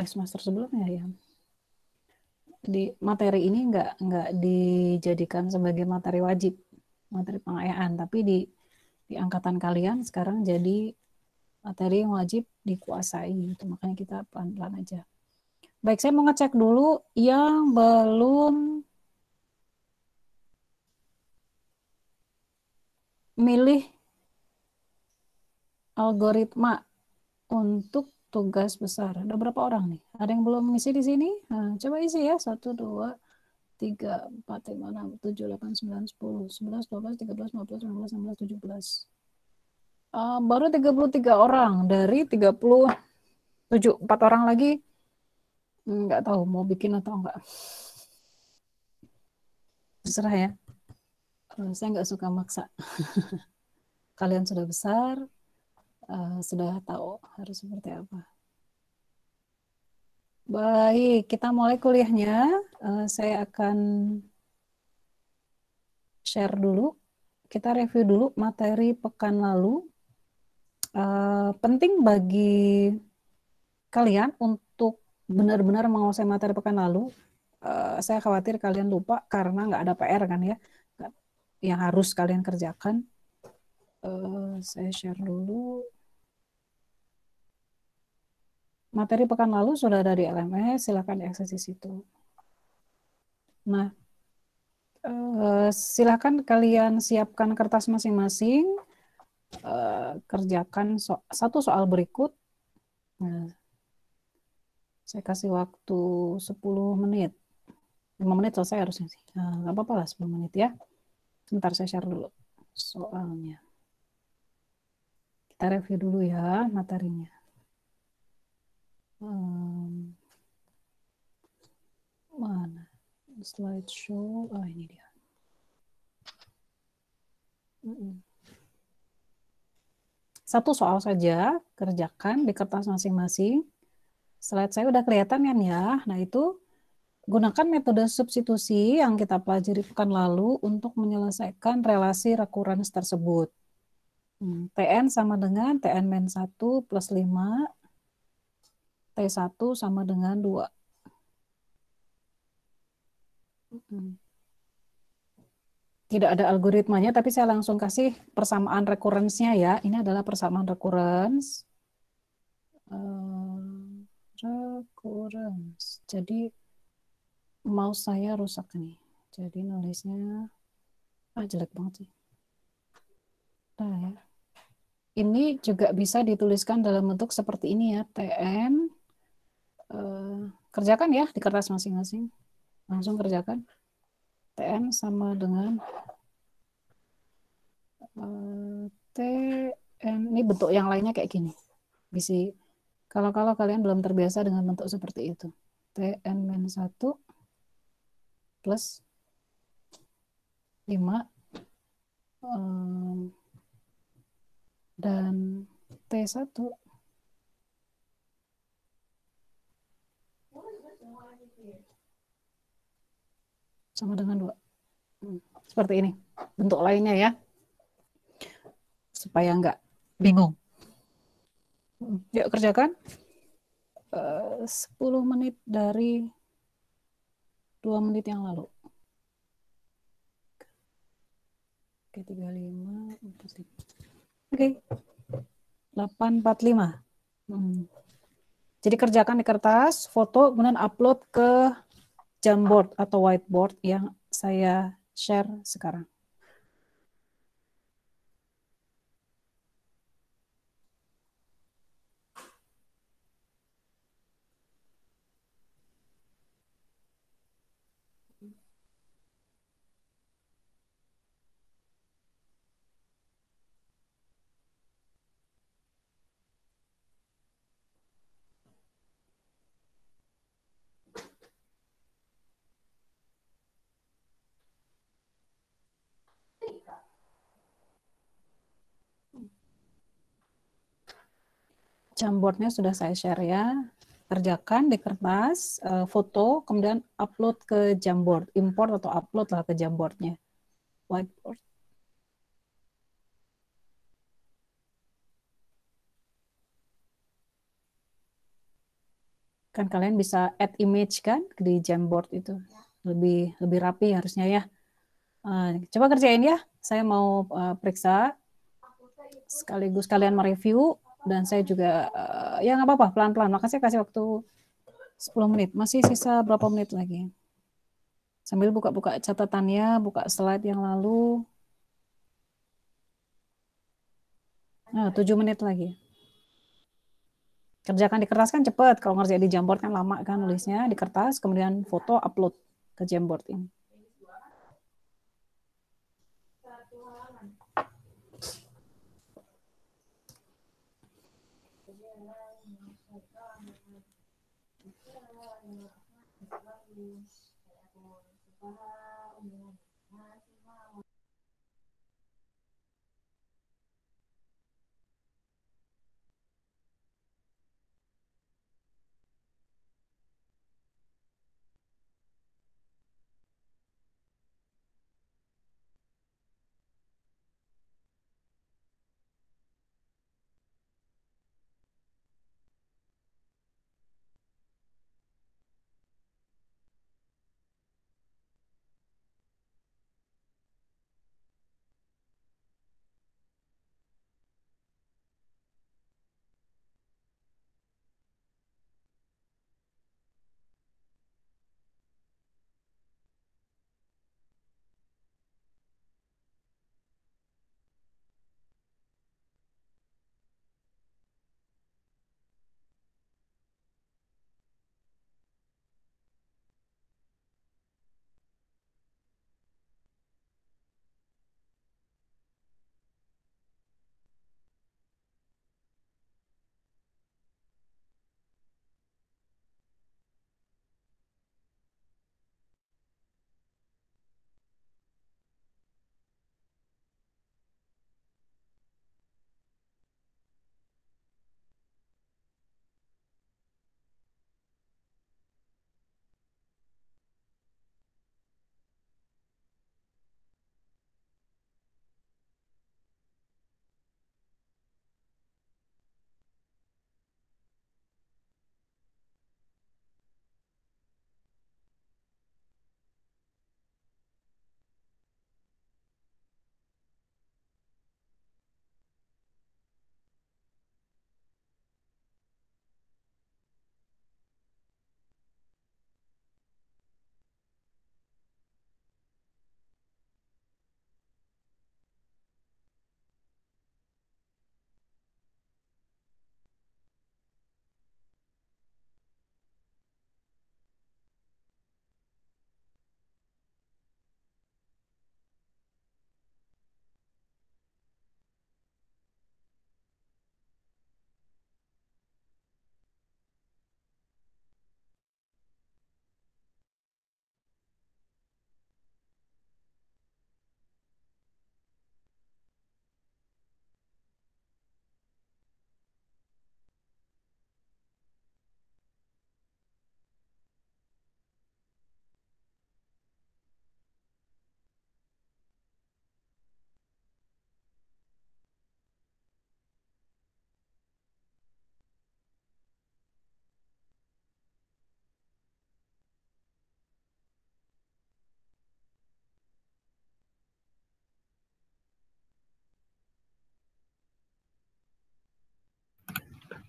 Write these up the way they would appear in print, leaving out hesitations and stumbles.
semester sebelumnya ya. Di materi ini nggak dijadikan sebagai materi wajib, materi pengayaan, tapi di angkatan kalian sekarang jadi materi yang wajib dikuasai gitu. Makanya kita pelan-pelan aja. Baik, saya mau ngecek dulu yang belum milih algoritma untuk tugas besar. Ada berapa orang nih? Ada yang belum ngisi di sini? Nah, coba isi ya. 1, 2, 3, 4, 5, 6, 7, 8, 9, 10, 11, 12, 13, 14, 15, 16, 17, 18, 19, 20, 21. Baru 33 orang dari 37. 4 orang lagi nggak tahu mau bikin atau enggak. Terserah ya. Saya nggak suka maksa. Kalian sudah besar, sudah tahu harus seperti apa. Baik, kita mulai kuliahnya. Saya akan share dulu. Kita review dulu materi pekan lalu. Penting bagi kalian untuk benar-benar menguasai materi pekan lalu. Saya khawatir kalian lupa karena nggak ada PR kan ya, yang harus kalian kerjakan. Saya share dulu. Materi pekan lalu sudah ada di LMS, silakan diakses di situ. Nah, silakan kalian siapkan kertas masing-masing, kerjakan satu soal berikut. Nah, saya kasih waktu 10 menit. 5 menit selesai harusnya sih. Nah, nggak apa-apa lah 10 menit ya. Sebentar saya share dulu soalnya. Kita review dulu ya materinya. Mana? Slideshow. Oh, ini dia. Satu soal saja, kerjakan di kertas masing-masing. Slide saya udah kelihatan kan ya. Nah, itu gunakan metode substitusi yang kita pelajari pekan lalu untuk menyelesaikan relasi recurrence tersebut. Tn sama dengan Tn min 1 plus 5, T1 sama dengan 2. Tidak ada algoritmanya, tapi saya langsung kasih persamaan recurrence-nya ya. Ini adalah persamaan recurrence. Recurrence. Jadi mouse saya rusak nih. Jadi nulisnya jelek banget sih. Nah, ya. Ini juga bisa dituliskan dalam bentuk seperti ini ya, TN. Kerjakan ya di kertas masing-masing. Langsung kerjakan. TN sama dengan TN. Ini bentuk yang lainnya kayak gini. Bisa kalau kalian belum terbiasa dengan bentuk seperti itu. TN-1 plus 5 dan T1 sama dengan 2. Seperti ini. Bentuk lainnya ya. Supaya nggak bingung. Yuk kerjakan. 10 menit dari 2 menit yang lalu. Oke, 35, 45. Oke, 845. Jadi kerjakan di kertas, foto, kemudian upload ke Jamboard atau whiteboard yang saya share sekarang. Jamboardnya sudah saya share ya. Kerjakan di kertas, foto, kemudian upload ke Jamboard. Import atau upload lah ke Jamboardnya. Whiteboard. Kan kalian bisa add image kan di Jamboard itu. Lebih rapi harusnya ya. Coba kerjain ya. Saya mau periksa sekaligus kalian mereview dan saya juga ya nggak apa-apa pelan-pelan. Makanya saya kasih waktu 10 menit. Masih sisa berapa menit lagi? Sambil buka-buka catatannya, buka slide yang lalu. Nah, 7 menit lagi. Kerjakan di kertas kan cepet. Kalau ngerjain di Jamboard kan lama kan nulisnya di kertas, kemudian foto upload ke Jamboard ini.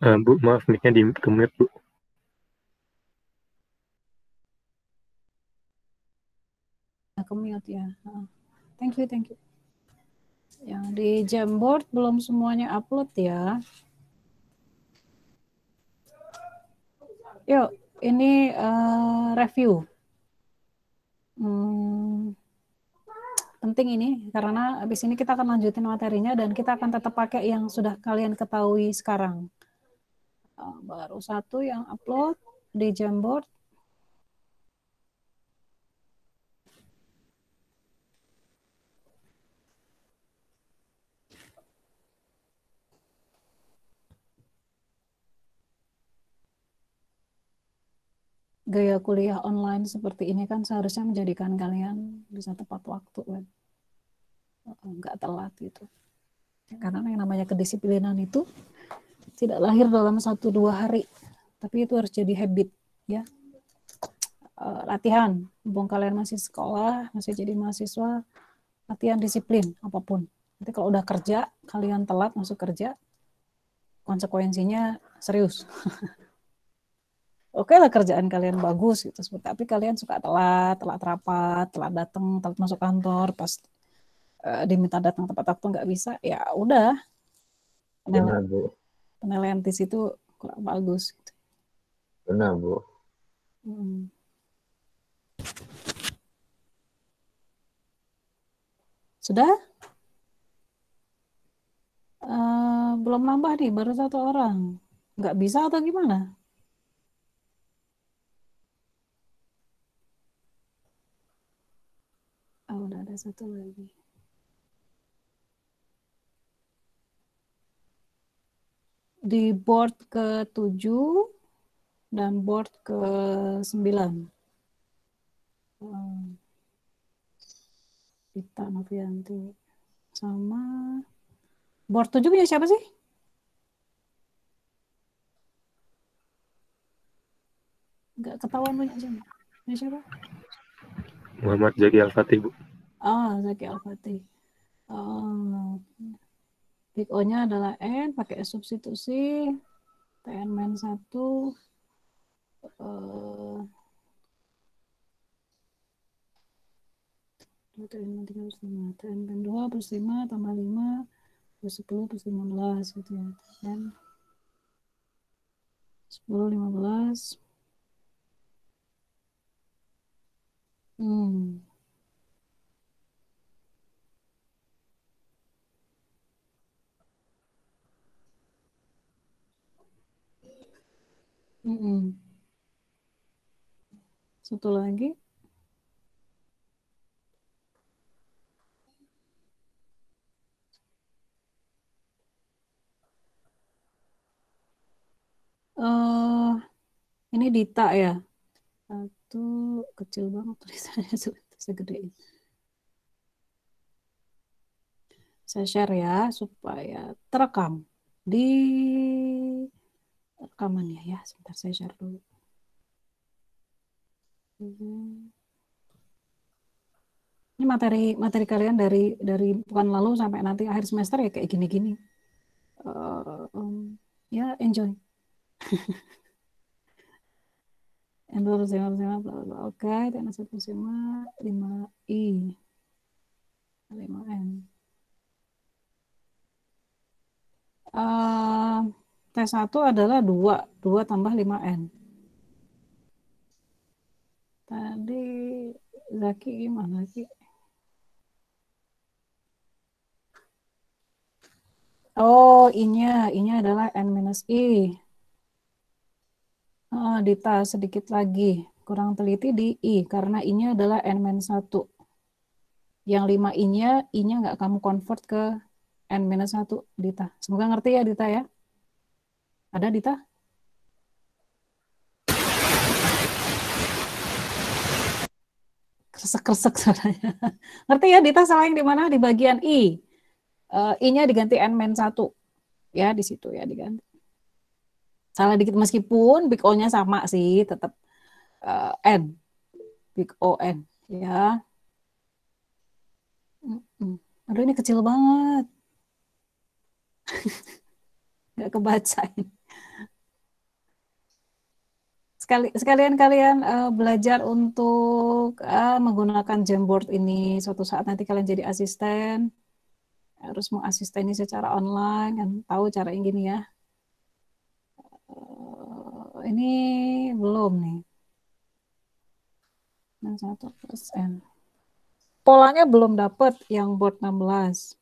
Bu, maaf mic-nya di mute, Bu. Mute ya. Thank you. Yang di Jamboard belum semuanya upload ya. Yuk, ini review. Penting ini karena habis ini kita akan lanjutin materinya dan kita akan tetap pakai yang sudah kalian ketahui sekarang. Baru satu yang upload di Jamboard. Gaya kuliah online seperti ini kan seharusnya menjadikan kalian bisa tepat waktu kan. Nggak telat gitu. Karena yang namanya kedisiplinan itu tidak lahir dalam 1-2 hari, tapi itu harus jadi habit. ya. Latihan, mumpung kalian masih sekolah, masih jadi mahasiswa, latihan disiplin apapun. Nanti kalau udah kerja, kalian telat masuk kerja, konsekuensinya serius. Oke lah kerjaan kalian bagus gitu, tapi kalian suka telat, telat rapat, telat datang, telat masuk kantor, pas diminta datang tepat waktu nggak bisa, ya udah Benar, Bu. penilaian di situ kurang bagus. Gitu. Benar, Bu. Sudah? Belum nambah nih, baru 1 orang. Nggak bisa atau gimana? Udah ada 1 lagi. Di board ke-7 dan board ke-9. Dita Novianti. Sama board 7 punya siapa sih? Nggak ketahuan punya siapa? Punya siapa? Muhammad Zaki Al-Fatih, Bu. Zaki Al-Fatih. Big O-nya adalah N, pakai substitusi. TN min 1. TN min 3 plus 5. TN min 2 plus 5 tambah 5 plus 10 plus 15 gitu ya. Dan 10, 15. Satu lagi. Ini Dita ya. 1 kecil banget tulisannya, segedein. Saya share ya supaya terekam di rekamannya ya. Sebentar saya share dulu. Ini materi kalian dari pekan lalu sampai nanti akhir semester ya kayak gini-gini. Ya enjoy. Endor oke, teknik 5I 5N. T1 adalah 2 tambah 5N. Tadi Zaki gimana Zaki? I-nya adalah N-I. Dita sedikit lagi. Kurang teliti di I, karena I-nya adalah N-1. Yang 5I-nya, I-nya nggak kamu convert ke N-1, Dita. Semoga ngerti ya, Dita ya. Ada, Dita? Kresek-kresek suaranya. Ngerti ya, Dita salah yang di mana? Di bagian I. I-nya diganti N-1. Ya, di situ ya diganti. Salah dikit meskipun big O-nya sama sih, tetap N. Big O N. Ya. Aduh, ini kecil banget. Nggak kebaca ini. Sekalian kalian belajar untuk menggunakan Jamboard ini. Suatu saat nanti kalian jadi asisten, harus mengasisteni secara online, kan tahu cara yang gini ya. Ini belum nih. 1%. Polanya belum dapat yang board 16.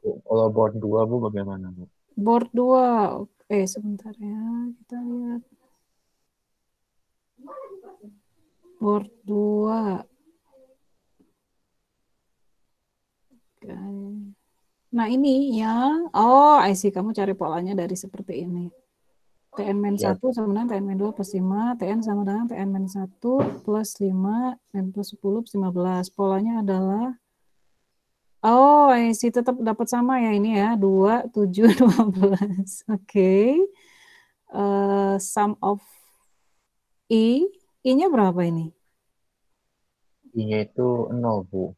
Kalau board 2, Bu, bagaimana, Bu? Board 2. Sebentar ya. Kita lihat. Board 2. Nah ini yang, I see, kamu cari polanya dari seperti ini. TN-1 sama dengan TN-2 plus 5, TN sama dengan TN-1 plus 5, dan plus 10 plus 15. Polanya adalah Oh, IC tetap dapat sama ya ini ya, 2, 7, 12. Oke. Sum of I, I-nya berapa ini? I-nya itu 0, Bu.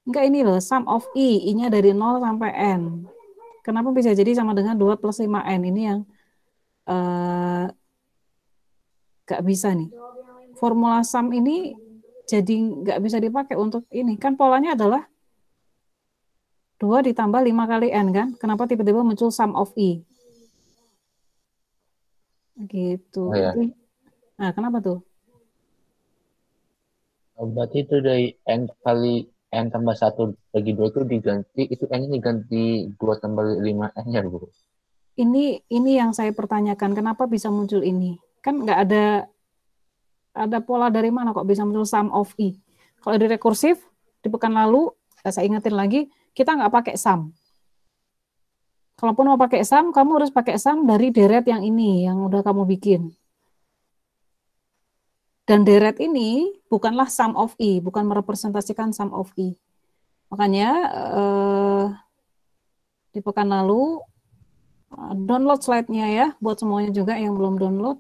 Enggak ini loh, sum of I, I-nya dari 0 sampai N. Kenapa bisa jadi sama dengan 2 plus 5N? Ini yang nggak bisa nih. Formula sum ini jadi nggak bisa dipakai untuk ini. Kan polanya adalah 2 ditambah 5 kali N kan? Kenapa tiba-tiba muncul sum of I? Gitu. Oh ya. Nah, kenapa tuh? Oh, berarti itu dari N kali N tambah 1 bagi 2 itu diganti, itu N-nya diganti 2 tambah 5N-nya, Bu. Ini yang saya pertanyakan, kenapa bisa muncul ini? Kan nggak ada pola dari mana kok bisa muncul sum of I. Kalau di rekursif, di pekan lalu, saya ingetin lagi, kita nggak pakai sum. Kalaupun mau pakai sum, kamu harus pakai sum dari deret yang ini, yang udah kamu bikin. Dan deret ini bukanlah sum of I, bukan merepresentasikan sum of I. Makanya di pekan lalu, download slide-nya ya, buat semuanya juga yang belum download.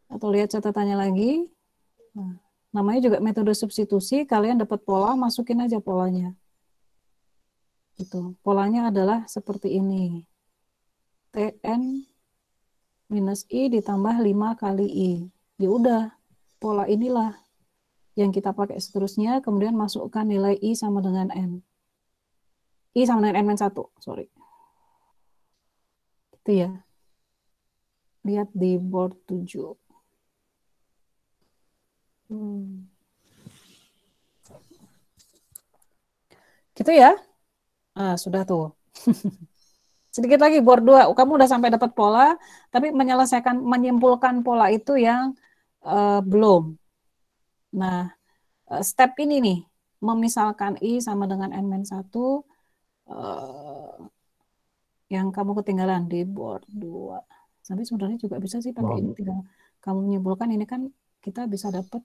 Atau lihat catatannya lagi. Nah, namanya juga metode substitusi, kalian dapat pola, masukin aja polanya. Gitu. Polanya adalah seperti ini. Tn minus I ditambah 5 kali I. Ya udah, pola inilah yang kita pakai seterusnya, kemudian masukkan nilai I sama dengan N. I sama dengan N-1, sorry. Itu ya. Lihat di board 7. Gitu ya. Ah, sudah tuh. Sedikit lagi board 2, kamu udah sampai dapat pola, tapi menyimpulkan pola itu yang belum. Nah, step ini nih, memisalkan I sama dengan N-1, yang kamu ketinggalan di board 2. Tapi sebenarnya juga bisa sih pakai ini, tinggal kamu menyimpulkan ini kan kita bisa dapat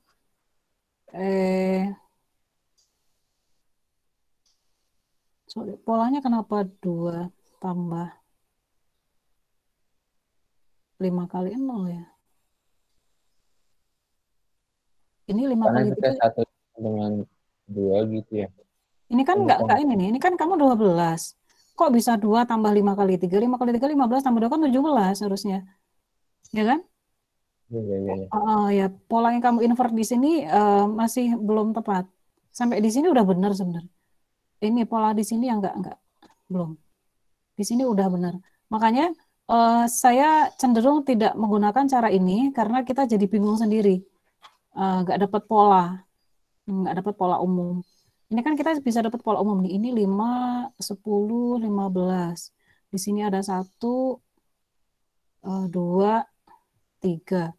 sorry, polanya kenapa 2 tambah 5 kali 0 ya? Ini 5 Karena kali kita 3. satu dengan 2 gitu ya. Ini kan Ini enggak kan ini nih. Ini kan kamu 12. Kok bisa 2 tambah 5 kali 3? 5 kali 3 15 tambah 2 kan 17 harusnya. Ya kan? ya. Ya, pola yang kamu invert di sini masih belum tepat. Sampai di sini udah benar sebenarnya. Ini pola di sini yang enggak belum. Di sini udah benar. Makanya saya cenderung tidak menggunakan cara ini karena kita jadi bingung sendiri. Nggak dapat pola. Nggak dapat pola umum. Ini kan kita bisa dapat pola umum nih. Ini 5, 10, 15. Di sini ada 1, 2, 3.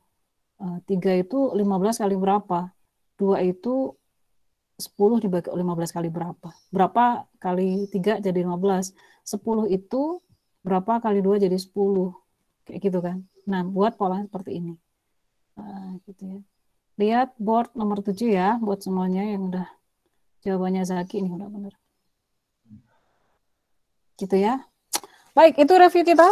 3 itu 15 kali berapa? 2 itu 10 dibagi 15 kali berapa? Berapa kali 3 jadi 15? 10 itu berapa kali 2 jadi 10? Kayak gitu kan. Nah, buat pola seperti ini. Gitu ya. Lihat board nomor 7 ya, buat semuanya yang udah jawabannya Zaki ini udah benar. Gitu ya. Baik, itu review kita.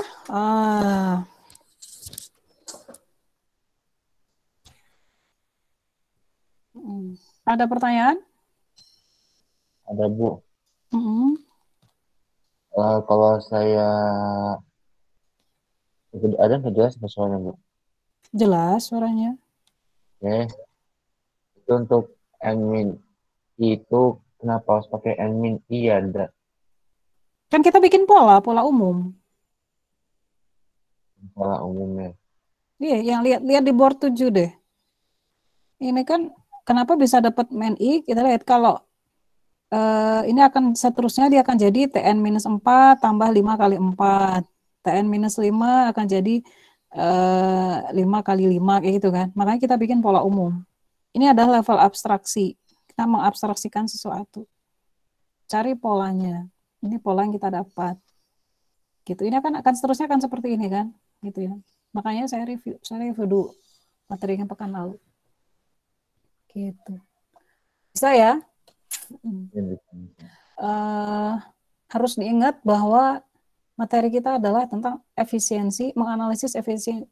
Ada pertanyaan? Ada, Bu. Mm-mm. Kalau saya ada nggak jelas soalnya, Bu? Jelas suaranya. Oke. Itu untuk admin itu kenapa harus pakai admin? Iya, ada Kan kita bikin pola umum. pola umumnya. Iya, yang lihat di board 7 deh. Ini kan kenapa bisa dapat main I? Kita lihat kalau ini akan seterusnya dia akan jadi TN minus 4 tambah 5 kali 4. TN minus 5 akan jadi 5 kali 5 kayak gitu kan. Makanya kita bikin pola umum. Ini adalah level abstraksi. Kita mengabstraksikan sesuatu. Cari polanya. Ini pola yang kita dapat. Gitu. Ini akan seterusnya akan seperti ini kan. Gitu ya. Makanya saya review dulu materi yang pekan lalu. Gitu. Bisa ya? Harus diingat bahwa materi kita adalah tentang efisiensi, menganalisis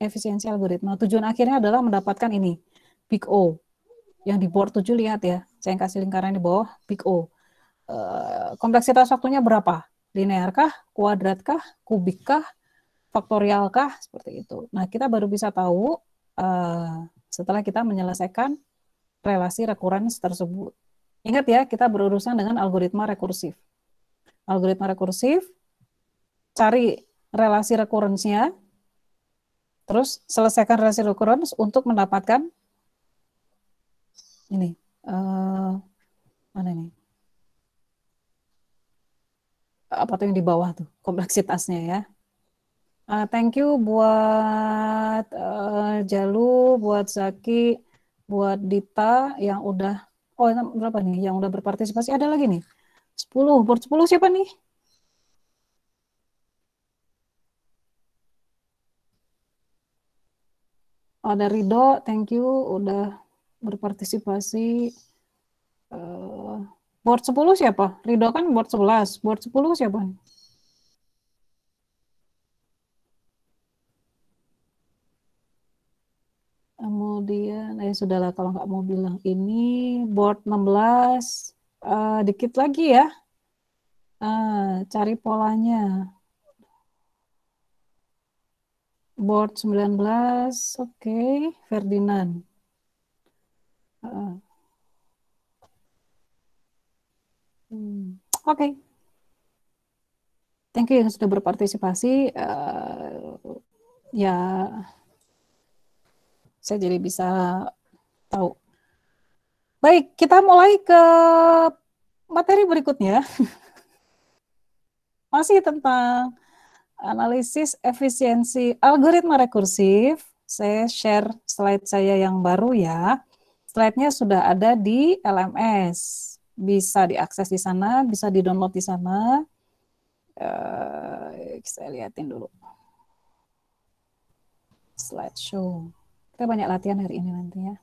efisiensi algoritma. Tujuan akhirnya adalah mendapatkan ini, Big O. Yang di board 7 lihat ya, saya kasih lingkaran di bawah, Big O. Kompleksitas waktunya berapa? Linearkah, kuadratkah, kubikkah, faktorialkah, seperti itu. Nah, kita baru bisa tahu setelah kita menyelesaikan relasi rekurens tersebut. Ingat ya, kita berurusan dengan algoritma rekursif. Algoritma rekursif, cari relasi rekurensnya, terus selesaikan relasi rekurens untuk mendapatkan ini, mana ini? Apa tuh yang di bawah tuh, kompleksitasnya ya. Thank you buat Jalu, buat Zaki, buat Dita yang udah, oh berapa nih, yang udah berpartisipasi, ada lagi nih, 10, board 10 siapa nih? Ada Ridho, thank you udah berpartisipasi. Board 10 siapa? Ridho kan board 11. Board 10 siapa? Kemudian, sudahlah kalau nggak mau bilang ini. Board 16. Dikit lagi ya. Cari polanya. Board 19, oke, Ferdinand. Oke. Thank you yang sudah berpartisipasi. Ya, saya jadi bisa tahu. Baik, kita mulai ke materi berikutnya. Masih tentang analisis efisiensi algoritma rekursif. Saya share slide saya yang baru ya. Slide-nya sudah ada di LMS. Bisa diakses di sana, bisa di-download di sana. Saya lihatin dulu. Slideshow. Kita banyak latihan hari ini nanti ya.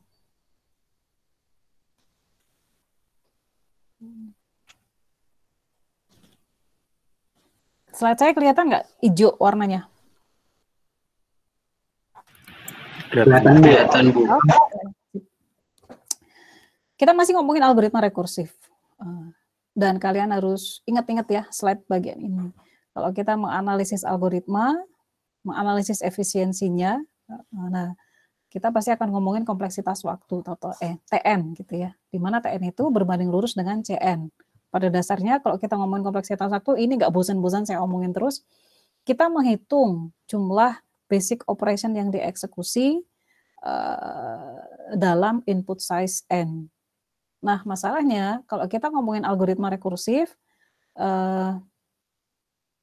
Slide saya kelihatan nggak hijau warnanya? Kelihatan, Bu. Kita masih ngomongin algoritma rekursif. Dan kalian harus ingat-ingat ya slide bagian ini. Kalau kita menganalisis algoritma, menganalisis efisiensinya, nah kita pasti akan ngomongin kompleksitas waktu atau TN gitu ya. Di mana TN itu berbanding lurus dengan CN. Pada dasarnya kalau kita ngomongin kompleksitas waktu, ini nggak bosan-bosan saya omongin terus. Kita menghitung jumlah basic operation yang dieksekusi dalam input size N. Nah, masalahnya kalau kita ngomongin algoritma rekursif,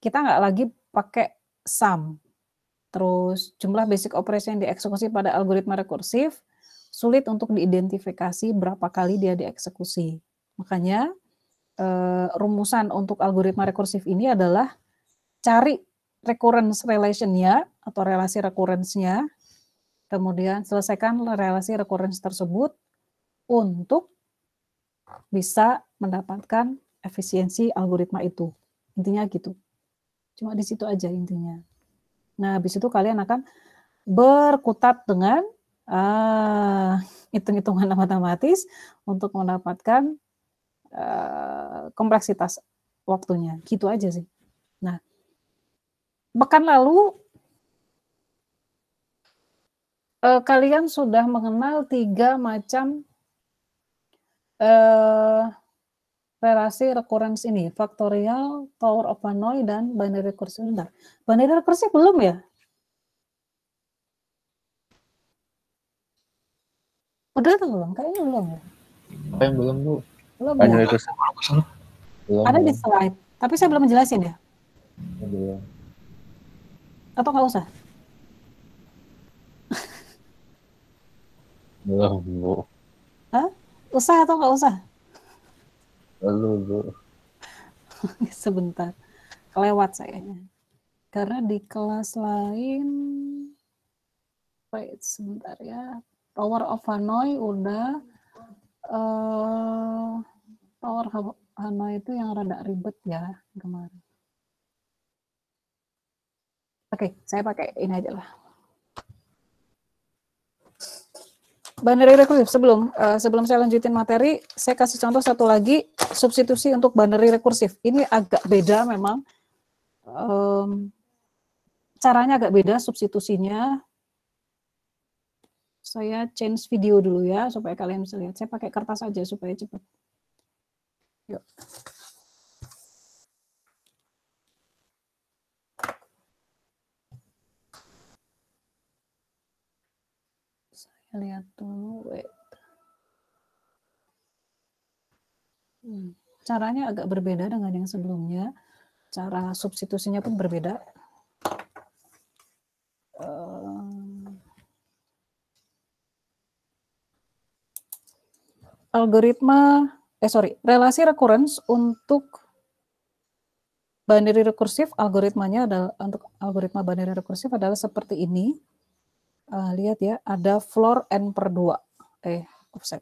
kita nggak lagi pakai sum. Terus jumlah basic operation yang dieksekusi pada algoritma rekursif sulit untuk diidentifikasi berapa kali dia dieksekusi. Makanya rumusan untuk algoritma rekursif ini adalah cari recurrence relation-nya atau relasi recurrence-nya, kemudian selesaikan relasi recurrence tersebut untuk bisa mendapatkan efisiensi algoritma itu. Intinya gitu. Cuma di situ aja intinya. Nah, habis itu kalian akan berkutat dengan hitung-hitungan matematis untuk mendapatkan kompleksitas waktunya. Gitu aja sih. Nah, pekan lalu kalian sudah mengenal 3 macam relasi recurrence ini, faktorial, power of Hanoi, dan binary recursive. Bentar. Binary recursive belum ya? Udah atau belum? Kayaknya belum ya. Apa yang belum, Bu? Belum Binary ya? recursive. Belum. Ada di slide, tapi saya belum menjelasin ya. Belum. Atau nggak usah? Belum, Bu. Hah? Usah atau nggak usah? Belum, Bu. Sebentar, kelewat sayanya. Karena di kelas lain, wait sebentar ya. Power of Hanoi udah, Power HANA itu yang rada ribet ya kemarin. Oke, saya pakai ini aja lah. Binary rekursif sebelum saya lanjutin materi, saya kasih contoh satu lagi substitusi untuk binary rekursif. Ini agak beda memang. Caranya agak beda substitusinya. Saya change video dulu ya supaya kalian bisa lihat. Saya pakai kertas aja supaya cepat. Yuk. Saya lihat dulu. Caranya agak berbeda dengan yang sebelumnya. Cara substitusinya pun berbeda. Relasi recurrence untuk binary rekursif, algoritmanya adalah untuk algoritma binary rekursif adalah seperti ini. Lihat ya, ada floor n per 2 offset.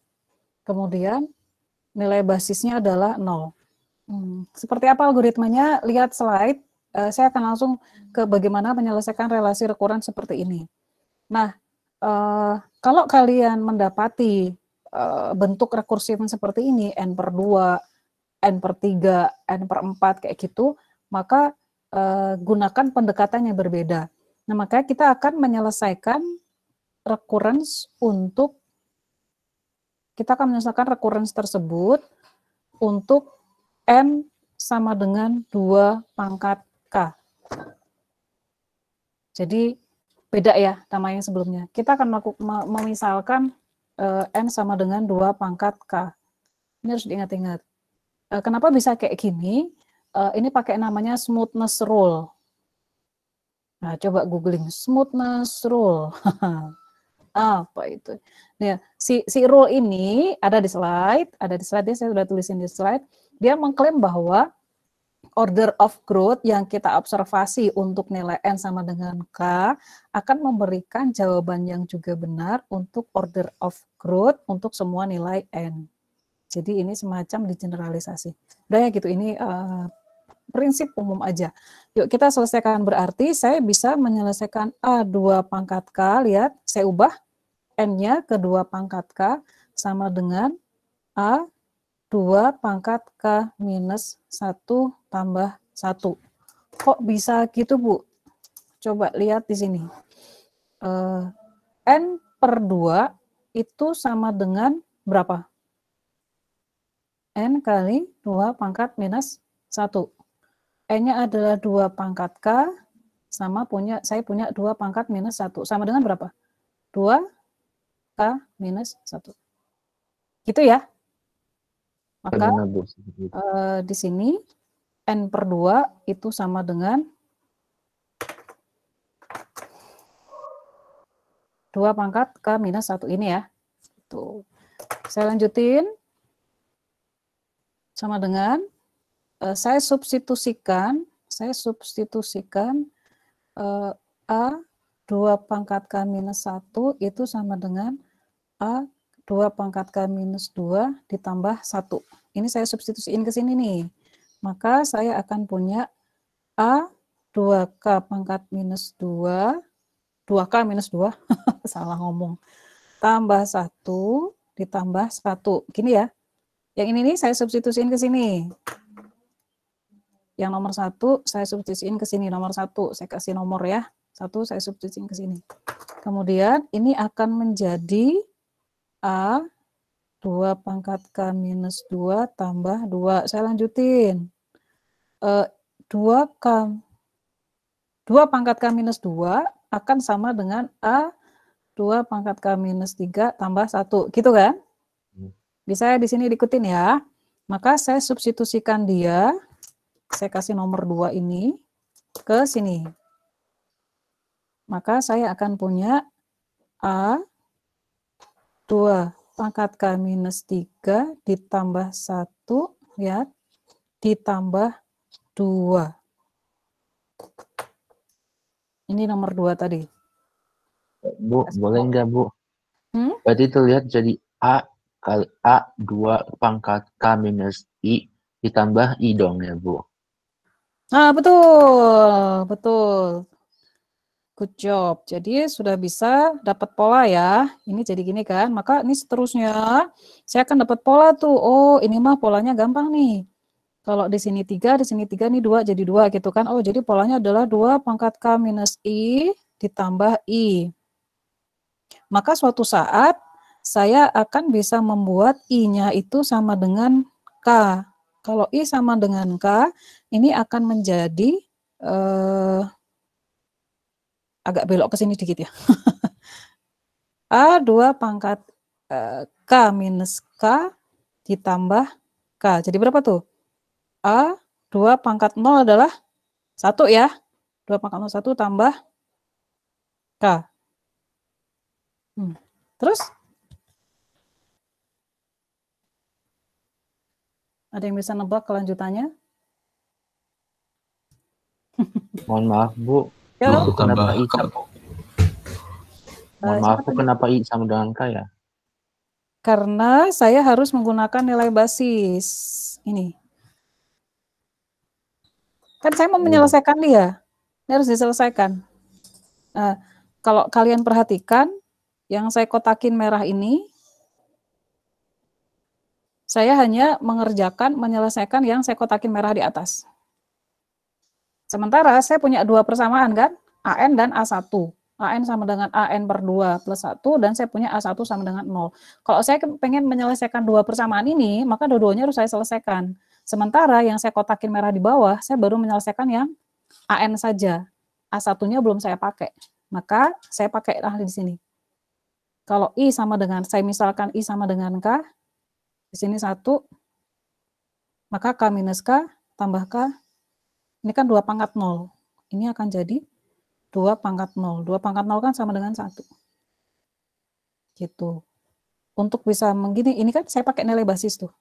Kemudian nilai basisnya adalah 0. Seperti apa algoritmanya? Lihat slide. Saya akan langsung ke bagaimana menyelesaikan relasi rekuren seperti ini. Nah, kalau kalian mendapati bentuk rekursif seperti ini, n per 2, n per 3, n per 4, kayak gitu, maka gunakan pendekatan yang berbeda. Nah, maka kita akan menyelesaikan recurrence tersebut untuk n sama dengan 2 pangkat k. Jadi beda ya nama yang sebelumnya. Kita akan memisalkan n sama dengan 2 pangkat k. Ini harus diingat-ingat. Kenapa bisa kayak gini? Ini pakai namanya smoothness rule. Nah, coba googling smoothness rule. Apa itu? Nah, si rule ini ada di slide, saya sudah tulisin di slide. Dia mengklaim bahwa order of growth yang kita observasi untuk nilai n sama dengan k akan memberikan jawaban yang juga benar untuk order of growth untuk semua nilai n. Jadi ini semacam digeneralisasi. Udah ya gitu, ini prinsip umum aja. Yuk kita selesaikan, berarti saya bisa menyelesaikan A2 pangkat K, lihat, saya ubah N-nya ke 2 pangkat K sama dengan A2 pangkat K minus 1 tambah 1. Kok bisa gitu, Bu? Coba lihat di sini. N per 2 itu sama dengan berapa? N kali 2 pangkat minus 1. N-nya adalah 2 pangkat K, sama saya punya 2 pangkat minus 1. Sama dengan berapa? 2 K minus 1. Gitu ya. Maka di sini N per 2 itu sama dengan 2 pangkat K minus 1 ini ya. Tuh. Saya lanjutin. Sama dengan saya substitusikan A2 pangkat K minus 1 itu sama dengan A2 pangkat K minus 2 ditambah 1. Ini saya substitusiin ke sini nih. Maka saya akan punya A2K pangkat minus 2, 2K minus 2, salah ngomong, tambah 1 ditambah 1. Gini ya. Yang ini nih saya substitusiin ke sini. Yang nomor 1 saya substitusiin ke sini, nomor 1 saya kasih nomor ya, 1 saya substitusiin ke sini. Kemudian ini akan menjadi A2 pangkat K minus 2 tambah 2. Saya lanjutin. 2 pangkat K minus 2 akan sama dengan A2 pangkat K minus 3 tambah 1. Gitu kan? Bisa di sini diikutin ya. Maka saya substitusikan dia. Saya kasih nomor 2 ini ke sini. Maka saya akan punya A2 pangkat K minus 3 ditambah 1, ya, ditambah 2. Ini nomor 2 tadi. Bu, boleh nggak, Bu? Berarti itu lihat jadi A kali A 2 pangkat K minus I ditambah I dong ya, Bu. Nah, betul, betul. Good job. Jadi sudah bisa dapat pola ya. Ini jadi gini kan. Maka ini seterusnya saya akan dapat pola tuh. Oh, ini mah polanya gampang nih. Kalau di sini 3, di sini 3, nih 2 jadi 2 gitu kan. Oh, jadi polanya adalah 2 pangkat K minus I ditambah I. Maka suatu saat saya akan bisa membuat I-nya itu sama dengan K. Kalau I sama dengan K, ini akan menjadi agak belok ke sini dikit ya. A 2 pangkat K minus K ditambah K. Jadi berapa tuh? A 2 pangkat 0 adalah 1 ya. 2 pangkat 0 1 tambah K. Terus? Ada yang bisa nebak kelanjutannya? Mohon maaf, Bu. Ya, Itu kenapa I Tambah sama... Mohon maaf, Bu, kenapa I sama dengan K ya? karena saya harus menggunakan nilai basis. Ini. Kan saya mau menyelesaikan dia. Ini harus diselesaikan. Nah, kalau kalian perhatikan, yang saya kotakin merah ini, saya hanya menyelesaikan yang saya kotakin merah di atas. Sementara saya punya dua persamaan kan, AN dan A1. AN sama dengan AN per 2 plus 1, dan saya punya A1 sama dengan 0. Kalau saya pengen menyelesaikan dua persamaan ini, maka dua-duanya harus saya selesaikan. Sementara yang saya kotakin merah di bawah, saya baru menyelesaikan yang AN saja. A1-nya belum saya pakai. Maka saya pakai di sini. Kalau I sama dengan, saya misalkan I sama dengan K, di sini 1, maka K minus K tambah K, ini kan 2 pangkat 0. Ini akan jadi 2 pangkat 0. 2 pangkat 0 kan sama dengan 1. Gitu. Untuk bisa begini, ini kan saya pakai nilai basis tuh.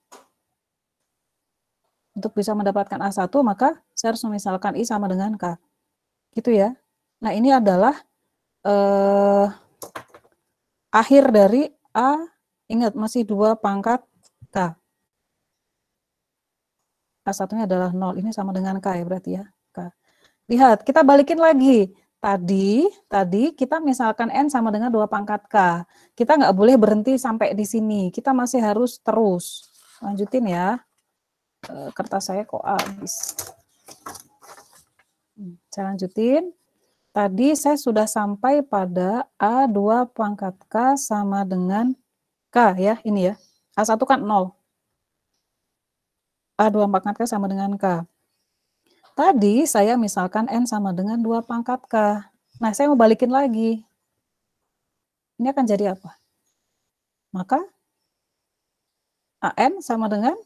Untuk bisa mendapatkan A1, maka saya harus memisalkan I sama dengan K. Gitu ya. Nah, ini adalah akhir dari A, ingat masih 2 pangkat K. A1-nya adalah 0, ini sama dengan K ya berarti ya. K. Lihat, kita balikin lagi. Tadi kita misalkan N sama dengan 2 pangkat K. Kita nggak boleh berhenti sampai di sini. Kita masih harus terus. Lanjutin ya. Kertas saya kok habis. Saya lanjutin. Tadi saya sudah sampai pada A2 pangkat K sama dengan K ya, ini ya. A1 kan 0. A2 pangkat K sama dengan K. Tadi saya misalkan N sama dengan 2 pangkat K. Nah, saya mau balikin lagi. Ini akan jadi apa? Maka AN sama dengan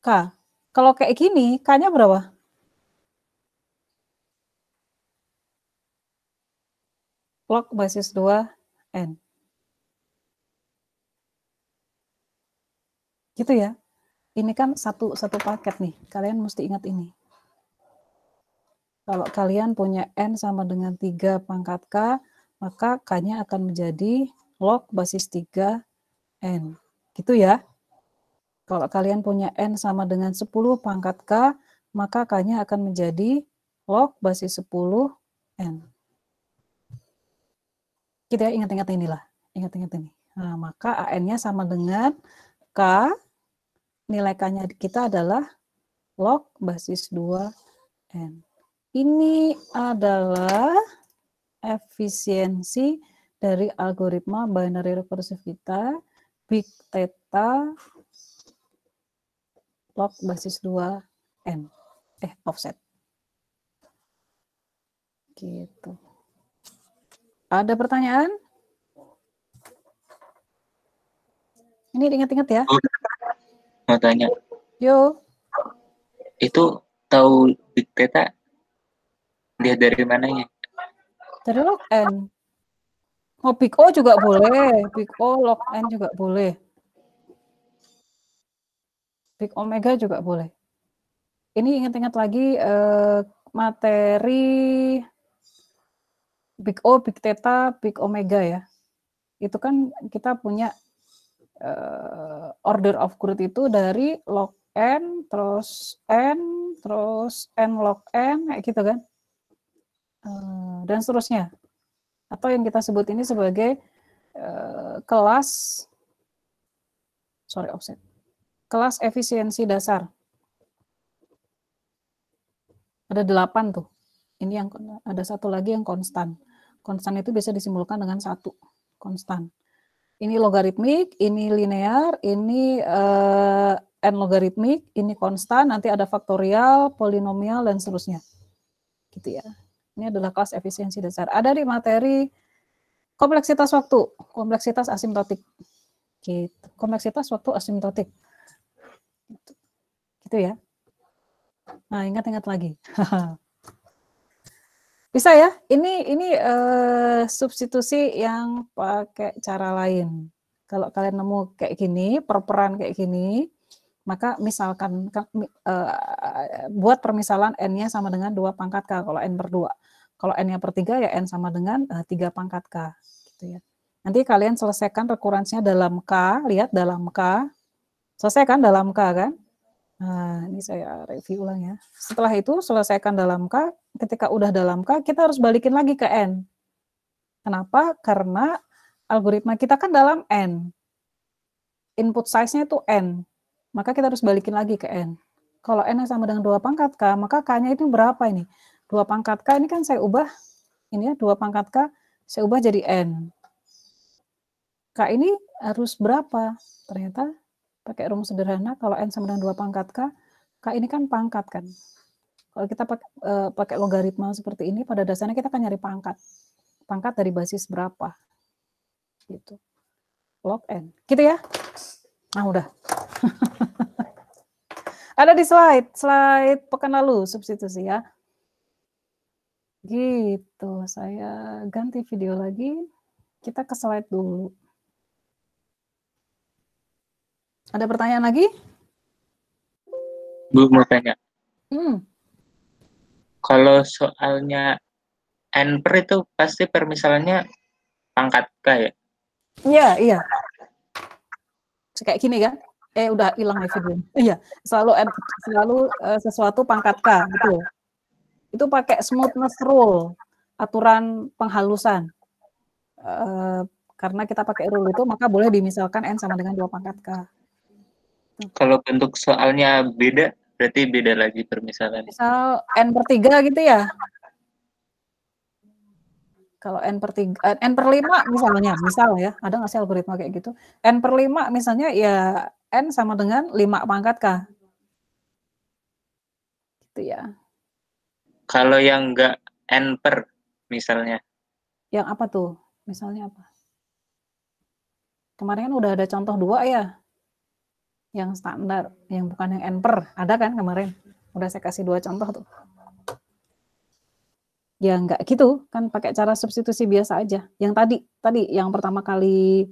K. Kalau kayak gini, K-nya berapa? Log basis 2 N. Gitu ya. Ini kan satu paket nih. Kalian mesti ingat ini. Kalau kalian punya N sama dengan 3 pangkat K, maka K-nya akan menjadi log basis 3 N. Gitu ya. Kalau kalian punya N sama dengan 10 pangkat K, maka K-nya akan menjadi log basis 10 N. Kita ingat-ingat inilah. Ingat-ingat ini. Nah, maka AN-nya sama dengan K, nilai K-nya kita adalah log basis 2N. Ini adalah efisiensi dari algoritma binary recursive kita, big theta log basis 2N. Offset. Gitu. Ada pertanyaan? Ini diingat-ingat ya. Mau tanya, Yo. itu tahu big theta lihat dari mananya? Dari log N. Oh, big O juga boleh. Big O log N juga boleh. Big omega juga boleh. Ini ingat-ingat lagi materi big O, big theta, big omega ya. itu kan kita punya order of growth itu dari log n, terus n log n, kayak gitu kan. Dan seterusnya. Atau yang kita sebut ini sebagai kelas efisiensi dasar. Ada 8 tuh. Ini yang ada satu lagi yang konstan. Konstan itu bisa disimpulkan dengan 1 konstan. Ini logaritmik, ini linear, ini n logaritmik, ini konstan, nanti ada faktorial, polinomial, dan seterusnya. Gitu ya. Ini adalah kelas efisiensi dasar. Ada di materi kompleksitas waktu, kompleksitas asimptotik. Gitu. Kompleksitas waktu asimptotik. Gitu ya. Nah, ingat-ingat lagi. Bisa ya? Ini substitusi yang pakai cara lain. Kalau kalian nemu kayak gini, perperan kayak gini, maka misalkan buat permisalan n-nya sama dengan 2 pangkat K kalau n per 2. Kalau n-nya per 3 ya n sama dengan 3 pangkat K. Gitu ya. Nanti kalian selesaikan rekurensinya dalam K, lihat dalam K. Selesaikan dalam K kan? Nah, ini saya review ulang ya. Setelah itu selesaikan dalam K, ketika udah dalam K, kita harus balikin lagi ke N. Kenapa? Karena algoritma kita kan dalam N. Input size-nya itu N. Maka kita harus balikin lagi ke N. Kalau N sama dengan 2 pangkat K, maka K-nya itu berapa ini? 2 pangkat K ini kan saya ubah, ini ya 2 pangkat K, saya ubah jadi N. K ini harus berapa? Ternyata pakai rumus sederhana, kalau n sama dengan 2 pangkat K, K ini kan pangkat kan. Kalau kita pakai logaritma seperti ini, pada dasarnya kita akan nyari pangkat. Pangkat dari basis berapa. Gitu. Log n. Gitu ya? Nah, udah. Ada di slide pekan lalu, substitusi ya. Gitu, saya ganti video lagi. Kita ke slide dulu. Ada pertanyaan lagi? Bu mau tanya. Hmm. Kalau soalnya n per itu pasti permisalannya pangkat K ya? Iya, iya. Kayak gini kan? Udah hilang nih video. Iya, selalu sesuatu pangkat K, gitu. Itu pakai smoothness rule, aturan penghalusan. Karena kita pakai rule itu, maka boleh dimisalkan n sama dengan 2 pangkat K. Kalau bentuk soalnya beda, berarti beda lagi permisalan. Misal n per 3 gitu ya. Kalau n per 5 misalnya, misal ya, ada nggak sih algoritma kayak gitu? N per 5 misalnya ya n sama dengan 5 pangkat K. Gitu ya. Kalau yang enggak n per misalnya. Yang apa tuh? Misalnya apa? Kemarin kan udah ada contoh 2 ya. Yang standar, yang bukan yang n per. Ada kan kemarin? Udah saya kasih 2 contoh tuh. Ya enggak gitu, kan pakai cara substitusi biasa aja. Yang tadi yang pertama kali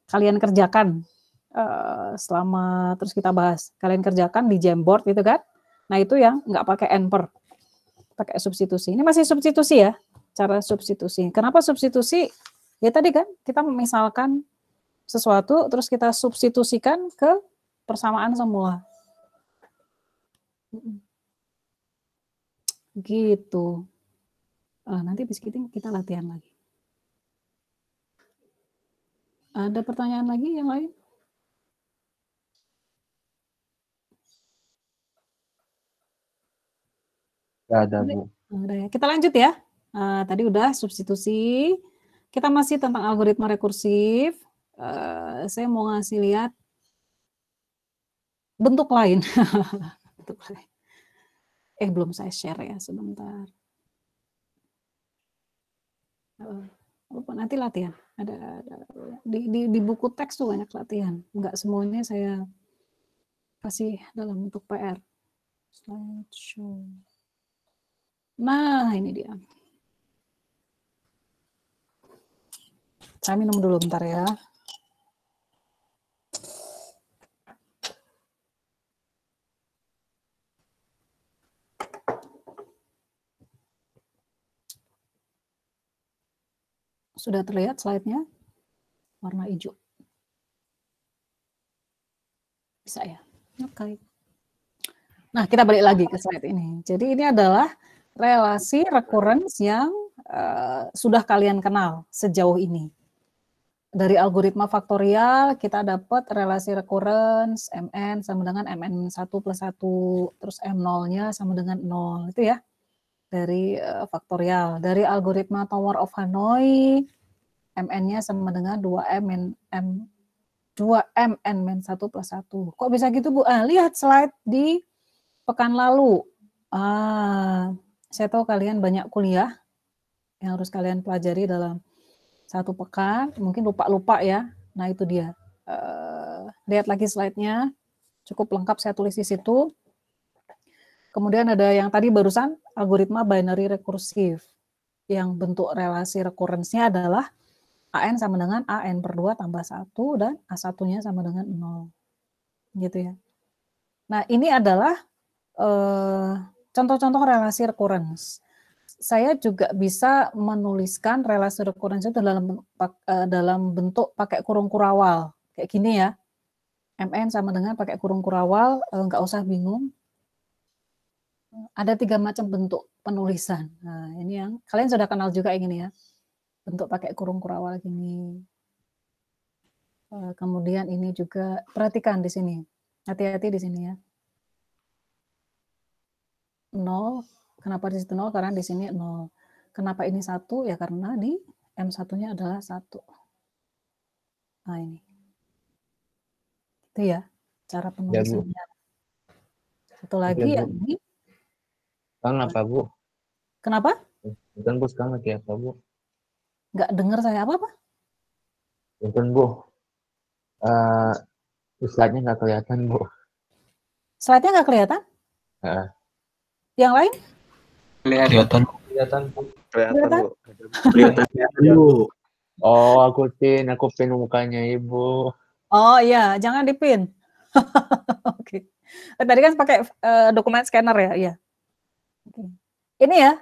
kalian kerjakan selama terus kita bahas. Kalian kerjakan di Jamboard gitu kan. Nah, itu yang enggak pakai n per. Pakai substitusi. Ini masih substitusi ya, cara substitusi. Kenapa substitusi? Ya tadi kan kita memisalkan sesuatu terus kita substitusikan ke persamaan semula. Gitu. Nanti habis kita latihan lagi. Ada pertanyaan lagi yang lain? Nggak ada, Bu. Udah ya. Kita lanjut ya. Tadi udah substitusi. Kita masih tentang algoritma rekursif. Saya mau ngasih lihat bentuk lain. Bentuk lain. Belum saya share ya, sebentar. Nanti latihan. Ada di buku teks tuh banyak latihan. Enggak semuanya saya kasih dalam bentuk PR. Slideshow. Nah, ini dia. Saya minum dulu bentar ya. Sudah terlihat slide-nya? warna hijau. Bisa ya? Oke. Nah, kita balik lagi ke slide ini. Jadi ini adalah relasi recurrence yang sudah kalian kenal sejauh ini. Dari algoritma faktorial kita dapat relasi recurrence Mn sama dengan Mn1 plus 1, terus M0-nya sama dengan 0, itu ya. Dari faktorial. Dari algoritma Tower of Hanoi, Mn-nya sama dengan 2Mn-1 plus 1. Kok bisa gitu, Bu? Lihat slide di pekan lalu. Saya tahu kalian banyak kuliah yang harus kalian pelajari dalam satu pekan, mungkin lupa-lupa ya. Nah itu dia. Lihat lagi slide-nya, cukup lengkap saya tulis di situ. Kemudian ada yang tadi barusan, algoritma binary rekursif. Yang bentuk relasi recurrence-nya adalah AN sama dengan AN per 2 tambah 1, dan A1-nya sama dengan 0. Gitu ya. Nah ini adalah contoh-contoh relasi recurrence. Saya juga bisa menuliskan relasi recurrence itu dalam bentuk pakai kurung kurawal. Kayak gini ya. Mn sama dengan pakai kurung kurawal, nggak usah bingung. Ada 3 macam bentuk penulisan. Nah, ini yang kalian sudah kenal juga yang ini ya. Bentuk pakai kurung kurawal gini. Kemudian ini juga, perhatikan di sini. Hati-hati di sini ya. 0. Kenapa di situ 0? Karena di sini 0. Kenapa ini 1? Ya karena di M1-nya adalah 1. Nah ini. Itu ya, cara penulisannya. Ya, satu lagi ya, yang ini. Sekarang apa, Bu? Kenapa? Bukan, Bu, sekarang lagi apa, Bu? Nggak dengar saya apa-apa. Bukan, Bu. Slide-nya nggak kelihatan, Bu. Slide-nya nggak kelihatan? Yang lain? Kelihatan. Kelihatan, Bu. Kelihatan, Bu. Kelihatan. Bu. Oh, aku pin mukanya Ibu. Oh iya, jangan dipin. Oke. Tadi kan pakai dokumen scanner ya, iya. Oke. Ini ya,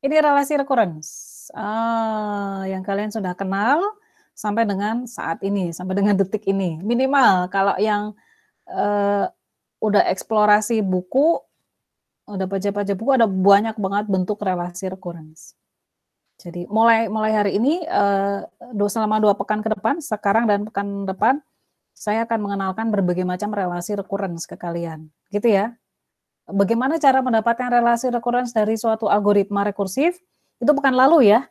ini relasi recurrence yang kalian sudah kenal sampai dengan saat ini, sampai dengan detik ini. Minimal kalau yang udah eksplorasi buku, udah baca-baca buku, ada banyak banget bentuk relasi recurrence. Jadi mulai hari ini selama 2 pekan ke depan, sekarang dan pekan depan, saya akan mengenalkan berbagai macam relasi recurrence ke kalian, gitu ya. Bagaimana cara mendapatkan relasi recurrence dari suatu algoritma rekursif? Itu pekan lalu ya,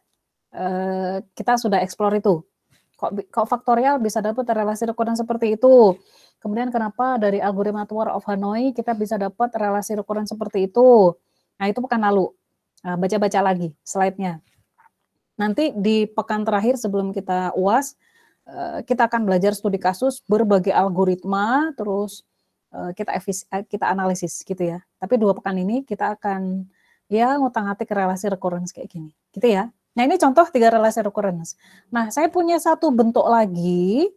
kita sudah explore itu. Kok faktorial bisa dapat relasi recurrence seperti itu? Kemudian kenapa dari algoritma Tower of Hanoi kita bisa dapat relasi recurrence seperti itu? Nah itu pekan lalu. Baca-baca lagi slide-nya. Nanti di pekan terakhir sebelum kita UAS, kita akan belajar studi kasus berbagai algoritma, terus kita analisis gitu ya. Tapi 2 pekan ini kita akan ya ngutang-atik relasi recurrence kayak gini, gitu ya. Nah ini contoh 3 relasi recurrence. Nah saya punya satu bentuk lagi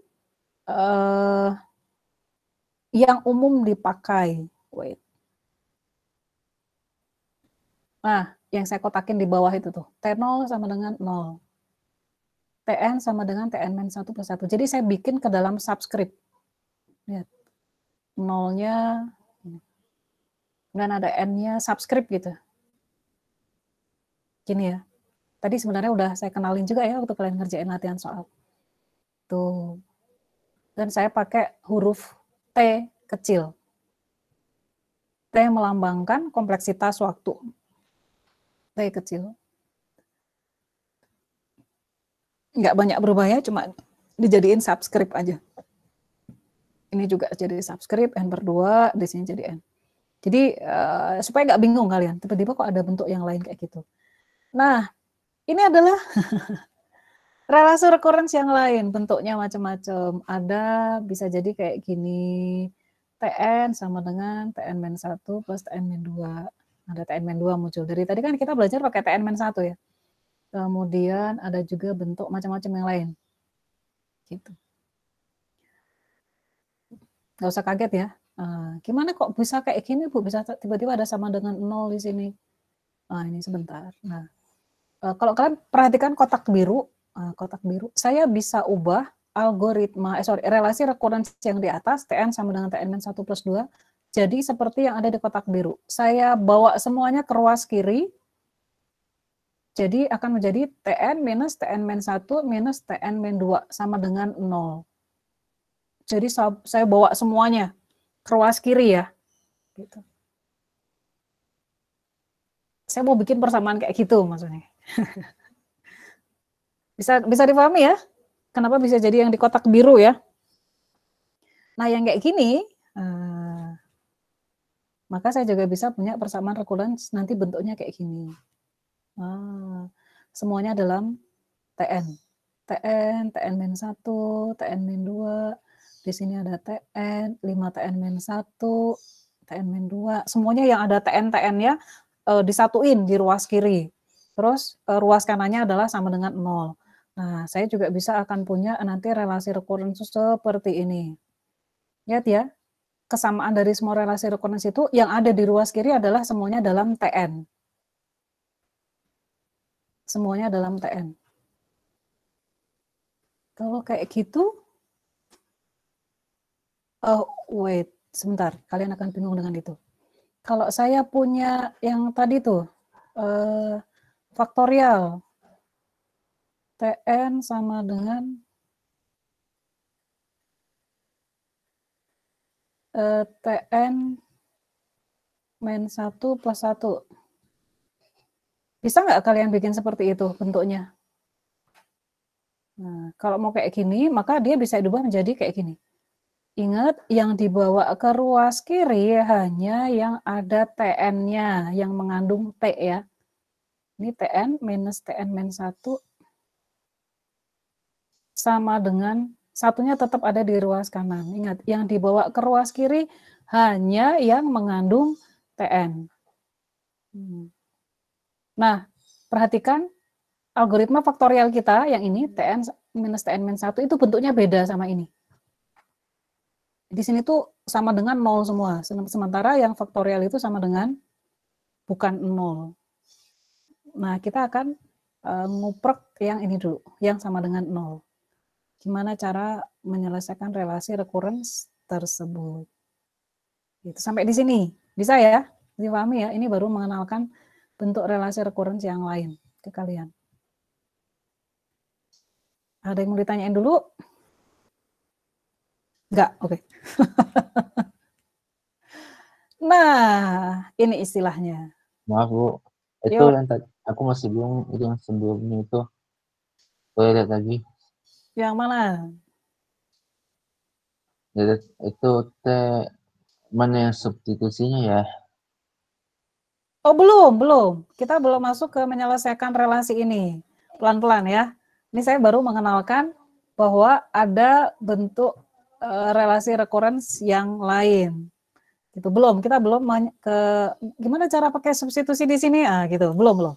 yang umum dipakai. Wait. Nah, yang saya kotakin di bawah itu tuh, T0 sama dengan 0. Tn sama dengan Tn-1 plus 1. Jadi saya bikin ke dalam subscript. Lihat. 0-nya, dan ada N-nya subscript gitu. Gini ya. Tadi sebenarnya udah saya kenalin juga ya waktu kalian ngerjain latihan soal. Tuh. Dan saya pakai huruf T kecil. T melambangkan kompleksitas waktu. T kecil. Nggak banyak berubah ya, cuma dijadiin subscript aja. Ini juga jadi subscript, N per 2, di sini jadi N. Jadi supaya nggak bingung kalian, tiba-tiba kok ada bentuk yang lain kayak gitu. Nah, ini adalah relasi recurrence yang lain, bentuknya macam-macam. Ada bisa jadi kayak gini, Tn sama dengan Tn-1 plus Tn-2. Ada Tn-2 muncul. Dari tadi kan kita belajar pakai Tn-1 ya. Kemudian ada juga bentuk macam-macam yang lain. Gitu. Nggak usah kaget ya. Gimana kok bisa kayak gini, Bu? Bisa tiba-tiba ada sama dengan 0 di sini. Ini sebentar. Nah, kalau kalian perhatikan kotak biru, kotak biru, saya bisa ubah algoritma, relasi recurrence yang di atas, Tn sama dengan Tn-1 plus 2, jadi seperti yang ada di kotak biru. Saya bawa semuanya ke ruas kiri, jadi akan menjadi Tn minus Tn-1 minus Tn-2 sama dengan 0. Jadi saya bawa semuanya ke ruas kiri ya. Gitu. Saya mau bikin persamaan kayak gitu maksudnya. Bisa dipahami ya? Kenapa bisa jadi yang di kotak biru ya? Nah yang kayak gini, maka saya juga bisa punya persamaan recurrence nanti bentuknya kayak gini. Semuanya dalam Tn. Tn, Tn-1, Tn-2, di sini ada Tn, 5Tn-1, Tn-2, semuanya yang ada Tn-Tn-nya disatuin di ruas kiri. Terus ruas kanannya adalah sama dengan 0. Nah, saya juga bisa akan punya nanti relasi recurrence seperti ini. Lihat ya, kesamaan dari semua relasi recurrence itu yang ada di ruas kiri adalah semuanya dalam Tn. Semuanya dalam Tn. Kalau kayak gitu, wait, sebentar, kalian akan bingung dengan itu. Kalau saya punya yang tadi tuh, faktorial, Tn sama dengan Tn min 1 plus 1. Bisa nggak kalian bikin seperti itu bentuknya? Nah, kalau mau kayak gini, maka dia bisa diubah menjadi kayak gini. Ingat, yang dibawa ke ruas kiri hanya yang ada Tn-nya, yang mengandung T ya. Ini Tn minus Tn min 1 sama dengan satunya tetap ada di ruas kanan. Ingat, yang dibawa ke ruas kiri hanya yang mengandung Tn. Nah, perhatikan algoritma faktorial kita yang ini, Tn minus Tn min 1 itu bentuknya beda sama ini. Di sini tuh sama dengan 0 semua. Sementara yang faktorial itu sama dengan bukan 0. Nah, kita akan nguprek yang ini dulu, yang sama dengan 0. Gimana cara menyelesaikan relasi recurrence tersebut. Gitu. Sampai di sini. Bisa ya? Dipahami ya? Ini baru mengenalkan bentuk relasi recurrence yang lain ke kalian. Ada yang mau ditanyain dulu? Enggak? Oke. Nah, ini istilahnya. Maaf Bu, itu Yuk. yang tadi aku masih belum, itu yang sebelumnya itu boleh lihat lagi. Yang mana? Lihat itu mana yang substitusinya ya? Oh, belum. Kita belum masuk ke menyelesaikan relasi ini. Pelan-pelan ya. Ini saya baru mengenalkan bahwa ada bentuk relasi recurrence yang lain. Gitu. Kita belum ke gimana cara pakai substitusi di sini? Gitu. Belum.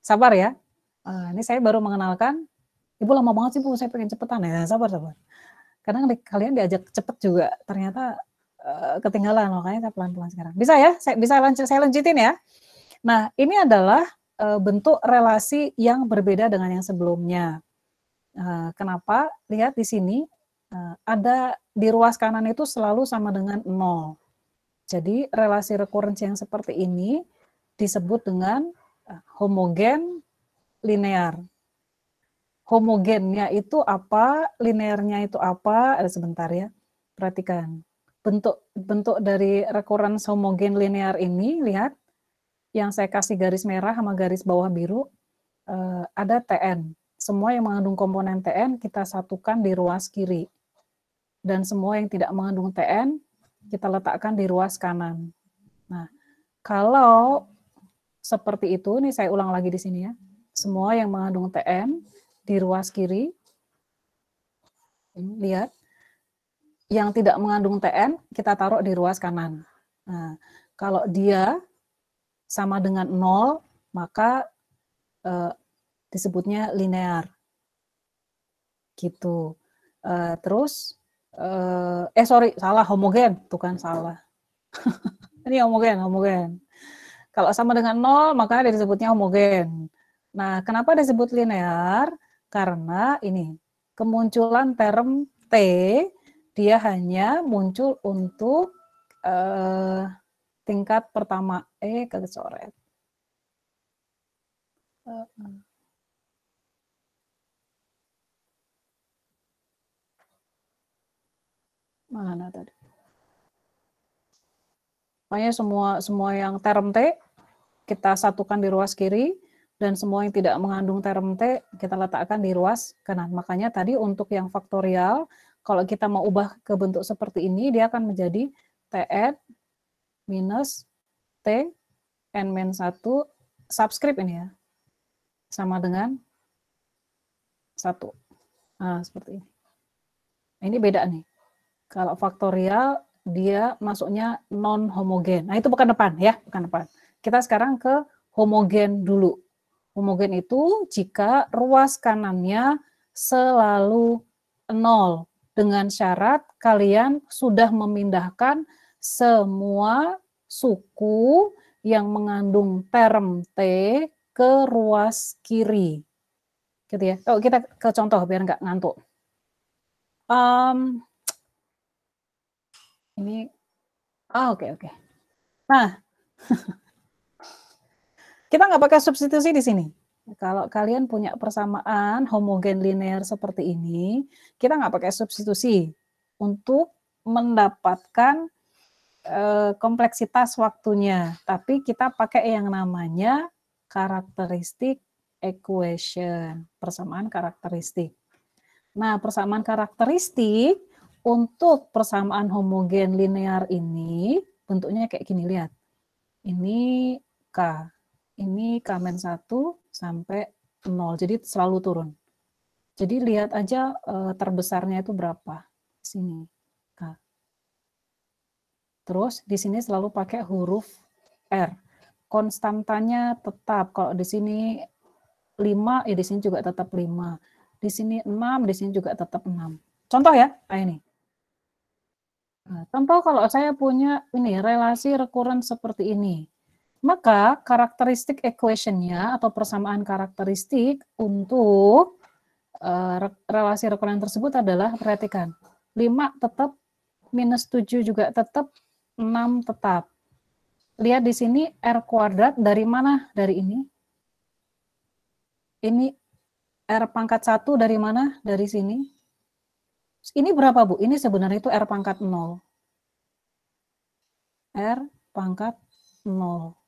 Sabar ya. Ini saya baru mengenalkan. Ibu lama banget sih Bu, saya pengen cepetan ya. Sabar. Kadang kalian diajak cepet juga, ternyata ketinggalan, makanya saya pelan-pelan sekarang. Bisa ya? Saya lanjutin ya. Nah, ini adalah bentuk relasi yang berbeda dengan yang sebelumnya. Kenapa? Lihat di sini, ada di ruas kanan itu selalu sama dengan 0. Jadi, relasi recurrence yang seperti ini disebut dengan homogen linear. Homogennya itu apa? Linearnya itu apa? Sebentar ya. Perhatikan. Bentuk dari recurrence homogen linear ini, lihat. Yang saya kasih garis merah sama garis bawah biru, ada Tn. Semua yang mengandung komponen Tn kita satukan di ruas kiri. Dan semua yang tidak mengandung Tn, kita letakkan di ruas kanan. Nah, kalau seperti itu, nih saya ulang lagi di sini ya. Semua yang mengandung Tn di ruas kiri, lihat. Yang tidak mengandung Tn, kita taruh di ruas kanan. Nah, kalau dia sama dengan 0, maka disebutnya linear. Gitu. Terus, salah, homogen. Tuh kan salah. Ini homogen. Kalau sama dengan 0, maka disebutnya homogen. Nah, kenapa disebut linear? Karena ini, kemunculan term T, dia hanya muncul untuk tingkat pertama. Kecoret. Mana tadi? Makanya semua yang term T kita satukan di ruas kiri, dan semua yang tidak mengandung term T kita letakkan di ruas kanan. Makanya tadi untuk yang faktorial, kalau kita mau ubah ke bentuk seperti ini, dia akan menjadi Tn minus T n-1 subscript ini ya, sama dengan 1. Nah, seperti ini. Ini beda nih. Kalau faktorial, dia masuknya non-homogen. Nah, itu pekan depan ya, pekan depan. Kita sekarang ke homogen dulu. Homogen itu jika ruas kanannya selalu 0. Dengan syarat kalian sudah memindahkan semua suku yang mengandung term T ke ruas kiri. Gitu ya. Oh, kita ke contoh biar nggak ngantuk. Ini, oke. Nah, kita nggak pakai substitusi di sini. Kalau kalian punya persamaan homogen linear seperti ini, kita nggak pakai substitusi untuk mendapatkan kompleksitas waktunya, tapi kita pakai yang namanya characteristic equation, persamaan karakteristik. Nah, persamaan karakteristik untuk persamaan homogen linear ini bentuknya kayak gini, lihat. Ini K. Ini K-1 sampai 0. Jadi selalu turun. Jadi lihat aja terbesarnya itu berapa. Sini. K. Terus di sini selalu pakai huruf R. Konstantanya tetap. Kalau di sini 5, ya di sini juga tetap 5. Di sini 6, di sini juga tetap 6. Contoh ya, kayak ini. Nah, contoh kalau saya punya ini relasi rekuren seperti ini, maka karakteristik equation-nya atau persamaan karakteristik untuk relasi rekuren tersebut adalah, perhatikan, 5 tetap, minus 7 juga tetap, 6 tetap. Lihat di sini R kuadrat dari mana? Dari ini. Ini R pangkat 1 dari mana? Dari sini. Ini berapa, Bu? Ini sebenarnya itu R pangkat 0. R pangkat 0.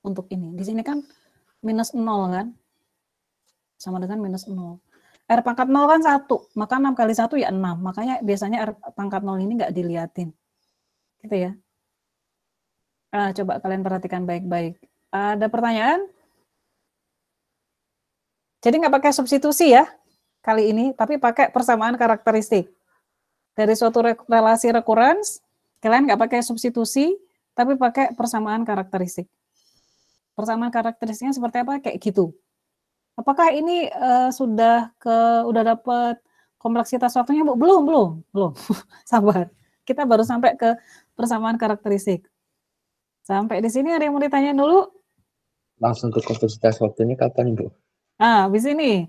Untuk ini. Di sini kan minus 0 kan? Sama dengan minus 0. R pangkat 0 kan 1. Maka 6 kali 1 ya 6. Makanya biasanya R pangkat 0 ini nggak diliatin. Gitu ya. Coba kalian perhatikan baik-baik. Ada pertanyaan? Jadi nggak pakai substitusi ya kali ini, tapi pakai persamaan karakteristik. Dari suatu relasi recurrence, kalian nggak pakai substitusi, tapi pakai persamaan karakteristik. Persamaan karakteristiknya seperti apa? Kayak gitu. Apakah ini sudah dapat kompleksitas waktunya, Bu? Belum. Sabar. Kita baru sampai ke persamaan karakteristik. Sampai di sini ada yang mau ditanya dulu? Langsung ke kompleksitas waktunya kapan, Bu? Habis ini.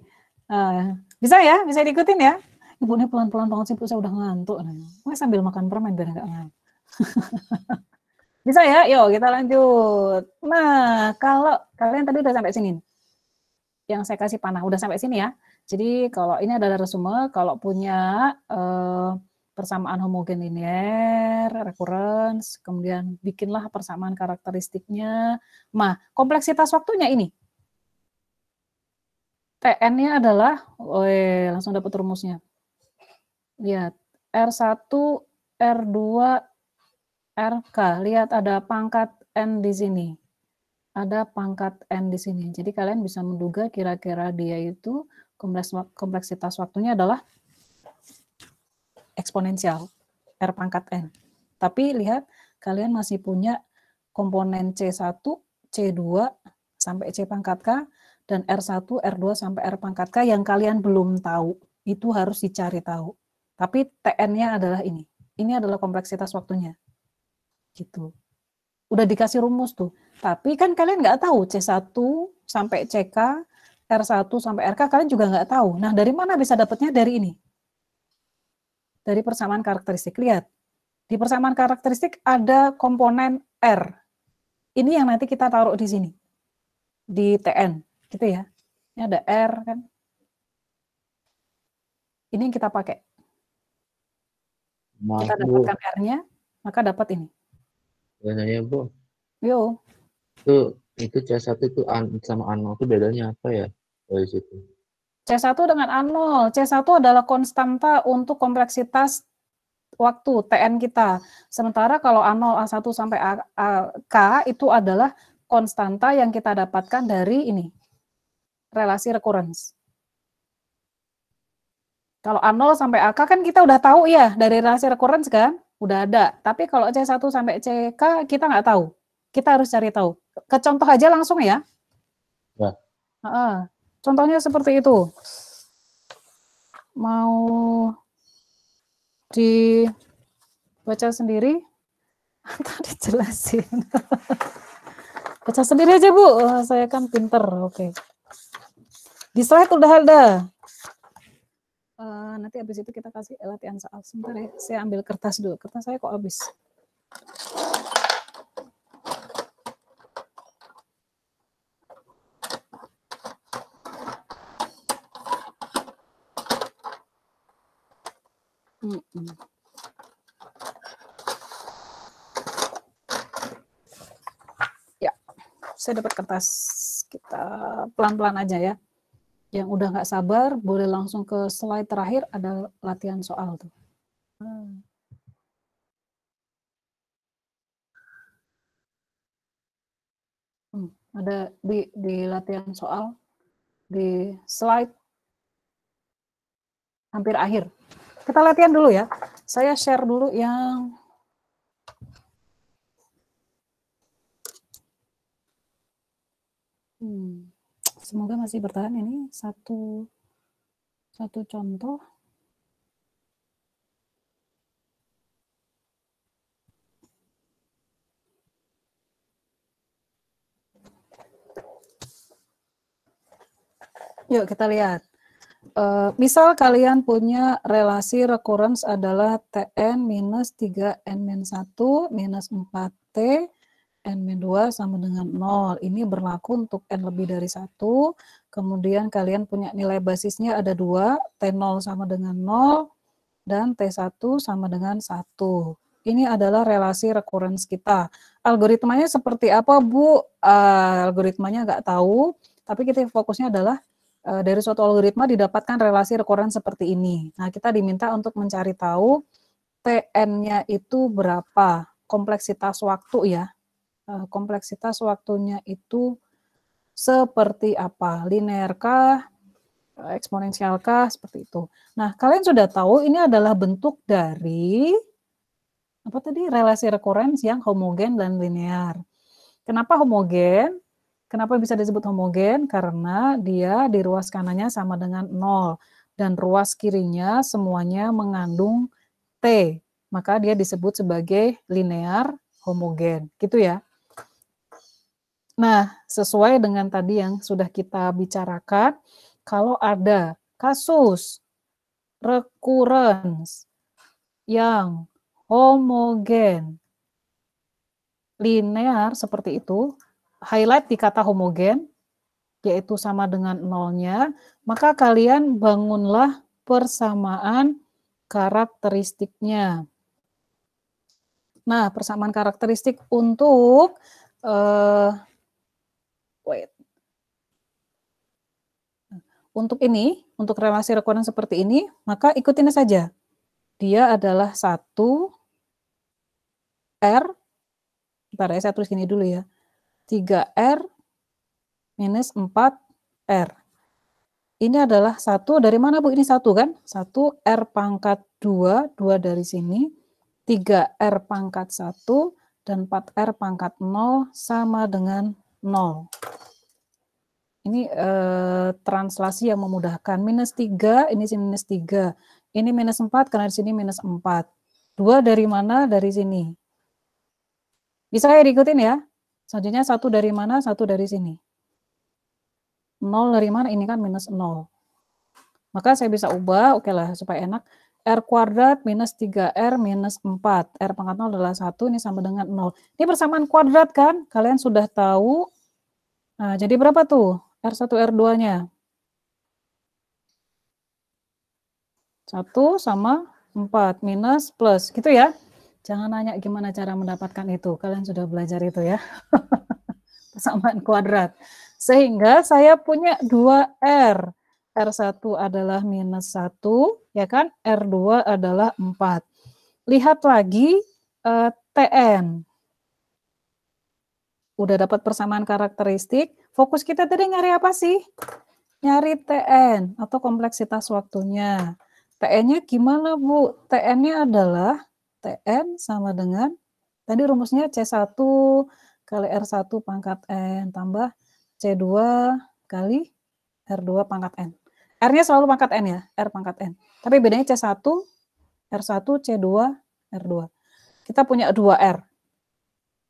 Bisa ya? Bisa diikutin ya? Ibu ini pelan-pelan banget sih, Bu. Saya udah ngantuk. Mau sambil makan permen biar nggak ngantuk. Bisa ya? Yuk kita lanjut. Nah, kalau kalian tadi udah sampai sini. Yang saya kasih panah, udah sampai sini ya. Jadi kalau ini adalah resume, kalau punya persamaan homogen linear, recurrence, kemudian bikinlah persamaan karakteristiknya. Nah, kompleksitas waktunya ini. Tn-nya adalah, langsung dapat rumusnya. Lihat, R1, R2, RK. Lihat ada pangkat N di sini. Ada pangkat N di sini. Jadi kalian bisa menduga kira-kira dia itu kompleksitas waktunya adalah eksponensial, R pangkat N. Tapi lihat, kalian masih punya komponen C1, C2, sampai C pangkat K, dan R1, R2, sampai R pangkat K yang kalian belum tahu. Itu harus dicari tahu. Tapi Tn-nya adalah ini. Ini adalah kompleksitas waktunya. Gitu. Udah dikasih rumus tuh. Tapi kan kalian nggak tahu C1 sampai CK, R1 sampai RK kalian juga nggak tahu. Nah, dari mana bisa dapatnya? Dari ini. Dari persamaan karakteristik. Lihat, di persamaan karakteristik ada komponen R. Ini yang nanti kita taruh di sini. Di TN, gitu ya. Ini ada R kan. Ini yang kita pakai. Maaf, Kita Bu. dapatkan R-nya, maka dapat ini. Bedanya, Bu. Yo, Itu C1 itu sama A0 itu bedanya apa ya? Dari situ. C1 dengan A0. C1 adalah konstanta untuk kompleksitas waktu TN kita. Sementara kalau A0, A1 sampai K itu adalah konstanta yang kita dapatkan dari ini. Relasi recurrence. Kalau A0 sampai AK kan kita udah tahu ya dari relasi recurrence kan? Udah ada. Tapi kalau C1 sampai CK kita nggak tahu. Kita harus cari tahu. Ke contoh aja langsung ya. Ya. Contohnya seperti itu. Mau dibaca sendiri atau dijelasin? Baca sendiri aja, Bu. Saya kan pinter. Oke. Di slide udah ada. Nanti habis itu kita kasih latihan soal. Sebentar ya, saya ambil kertas dulu. Kertas saya kok habis. Ya, saya dapat kertas. Kita pelan-pelan aja ya. Yang udah nggak sabar, boleh langsung ke slide terakhir, ada latihan soal tuh. Ada di latihan soal, di slide hampir akhir. Kita latihan dulu ya. Saya share dulu yang semoga masih bertahan. Ini satu contoh. Yuk kita lihat. Misal kalian punya relasi recurrence adalah Tn minus 3n-1 minus 4t n-2 sama dengan 0. Ini berlaku untuk n lebih dari 1. Kemudian kalian punya nilai basisnya ada 2, T0 sama dengan 0, dan T1 sama dengan 1. Ini adalah relasi recurrence kita. Algoritmanya seperti apa, Bu? Algoritmanya nggak tahu, tapi kita fokusnya adalah dari suatu algoritma didapatkan relasi recurrence seperti ini. Nah, kita diminta untuk mencari tahu Tn-nya itu berapa, kompleksitas waktu ya. Kompleksitas waktunya itu seperti apa, linearkah, eksponensialkah, seperti itu. Nah, kalian sudah tahu ini adalah bentuk dari apa tadi, relasi recurrence yang homogen dan linear. Kenapa homogen? Kenapa bisa disebut homogen? Karena dia di ruas kanannya sama dengan 0 dan ruas kirinya semuanya mengandung T. Maka dia disebut sebagai linear homogen. Gitu ya. Nah, sesuai dengan tadi yang sudah kita bicarakan, kalau ada kasus recurrence yang homogen linear seperti itu, highlight di kata homogen, yaitu sama dengan nolnya, maka kalian bangunlah persamaan karakteristiknya. Nah, persamaan karakteristik untuk untuk ini, untuk relasi recurrence seperti ini, maka ikutin saja. Dia adalah 1 R, bentar ya, saya tulis gini dulu ya, 3R minus 4R. Ini adalah 1, dari mana Bu? Ini 1 kan? 1 R pangkat 2, 2 dari sini, 3R pangkat 1, dan 4R pangkat 0 sama dengan 0. Ini translasi yang memudahkan. Minus 3, ini minus 3. Ini minus 4, karena di sini minus 4. 2 dari mana? Dari sini. Bisa ya diikutin ya? Selanjutnya 1 dari mana? 1 dari sini. 0 dari mana? Ini kan minus 0. Maka saya bisa ubah, oke lah, supaya enak. R kuadrat minus 3R minus 4. R pangkat 0 adalah 1, ini sama dengan 0. Ini persamaan kuadrat kan? Kalian sudah tahu. Nah, jadi berapa tuh? R1, R2-nya? 1 sama 4 minus plus. Gitu ya. Jangan nanya gimana cara mendapatkan itu. Kalian sudah belajar itu ya. Persamaan kuadrat. Sehingga saya punya 2R. R1 adalah minus 1, ya kan? R2 adalah 4. Lihat lagi TN. Udah dapat persamaan karakteristik. Fokus kita tadi nyari apa sih? Nyari TN atau kompleksitas waktunya. TN-nya gimana, Bu? TN-nya adalah TN sama dengan, tadi rumusnya C1 kali R1 pangkat N tambah C2 kali R2 pangkat N. R-nya selalu pangkat N ya, R pangkat N. Tapi bedanya C1, R1, C2, R2. Kita punya 2R.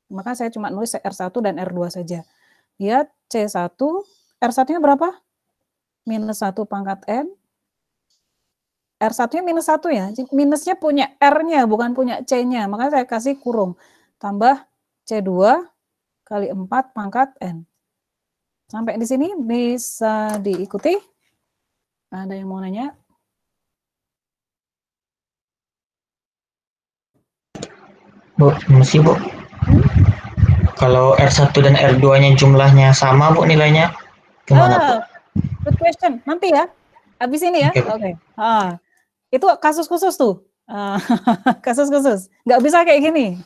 Maka saya cuma nulis R1 dan R2 saja. Lihat C1, R1-nya berapa? Minus 1 pangkat N. R1-nya minus 1 ya. Minusnya punya R-nya, bukan punya C-nya. Maka saya kasih kurung. Tambah C2 kali 4 pangkat N. Sampai di sini bisa diikuti? Ada yang mau nanya? Bu, mesti Bu. Kalau R1 dan R2-nya jumlahnya sama, Bu, nilainya gimana, Bu? Good question. Nanti ya. Habis ini ya. Oke. Itu kasus khusus tuh. Kasus khusus. Nggak bisa kayak gini.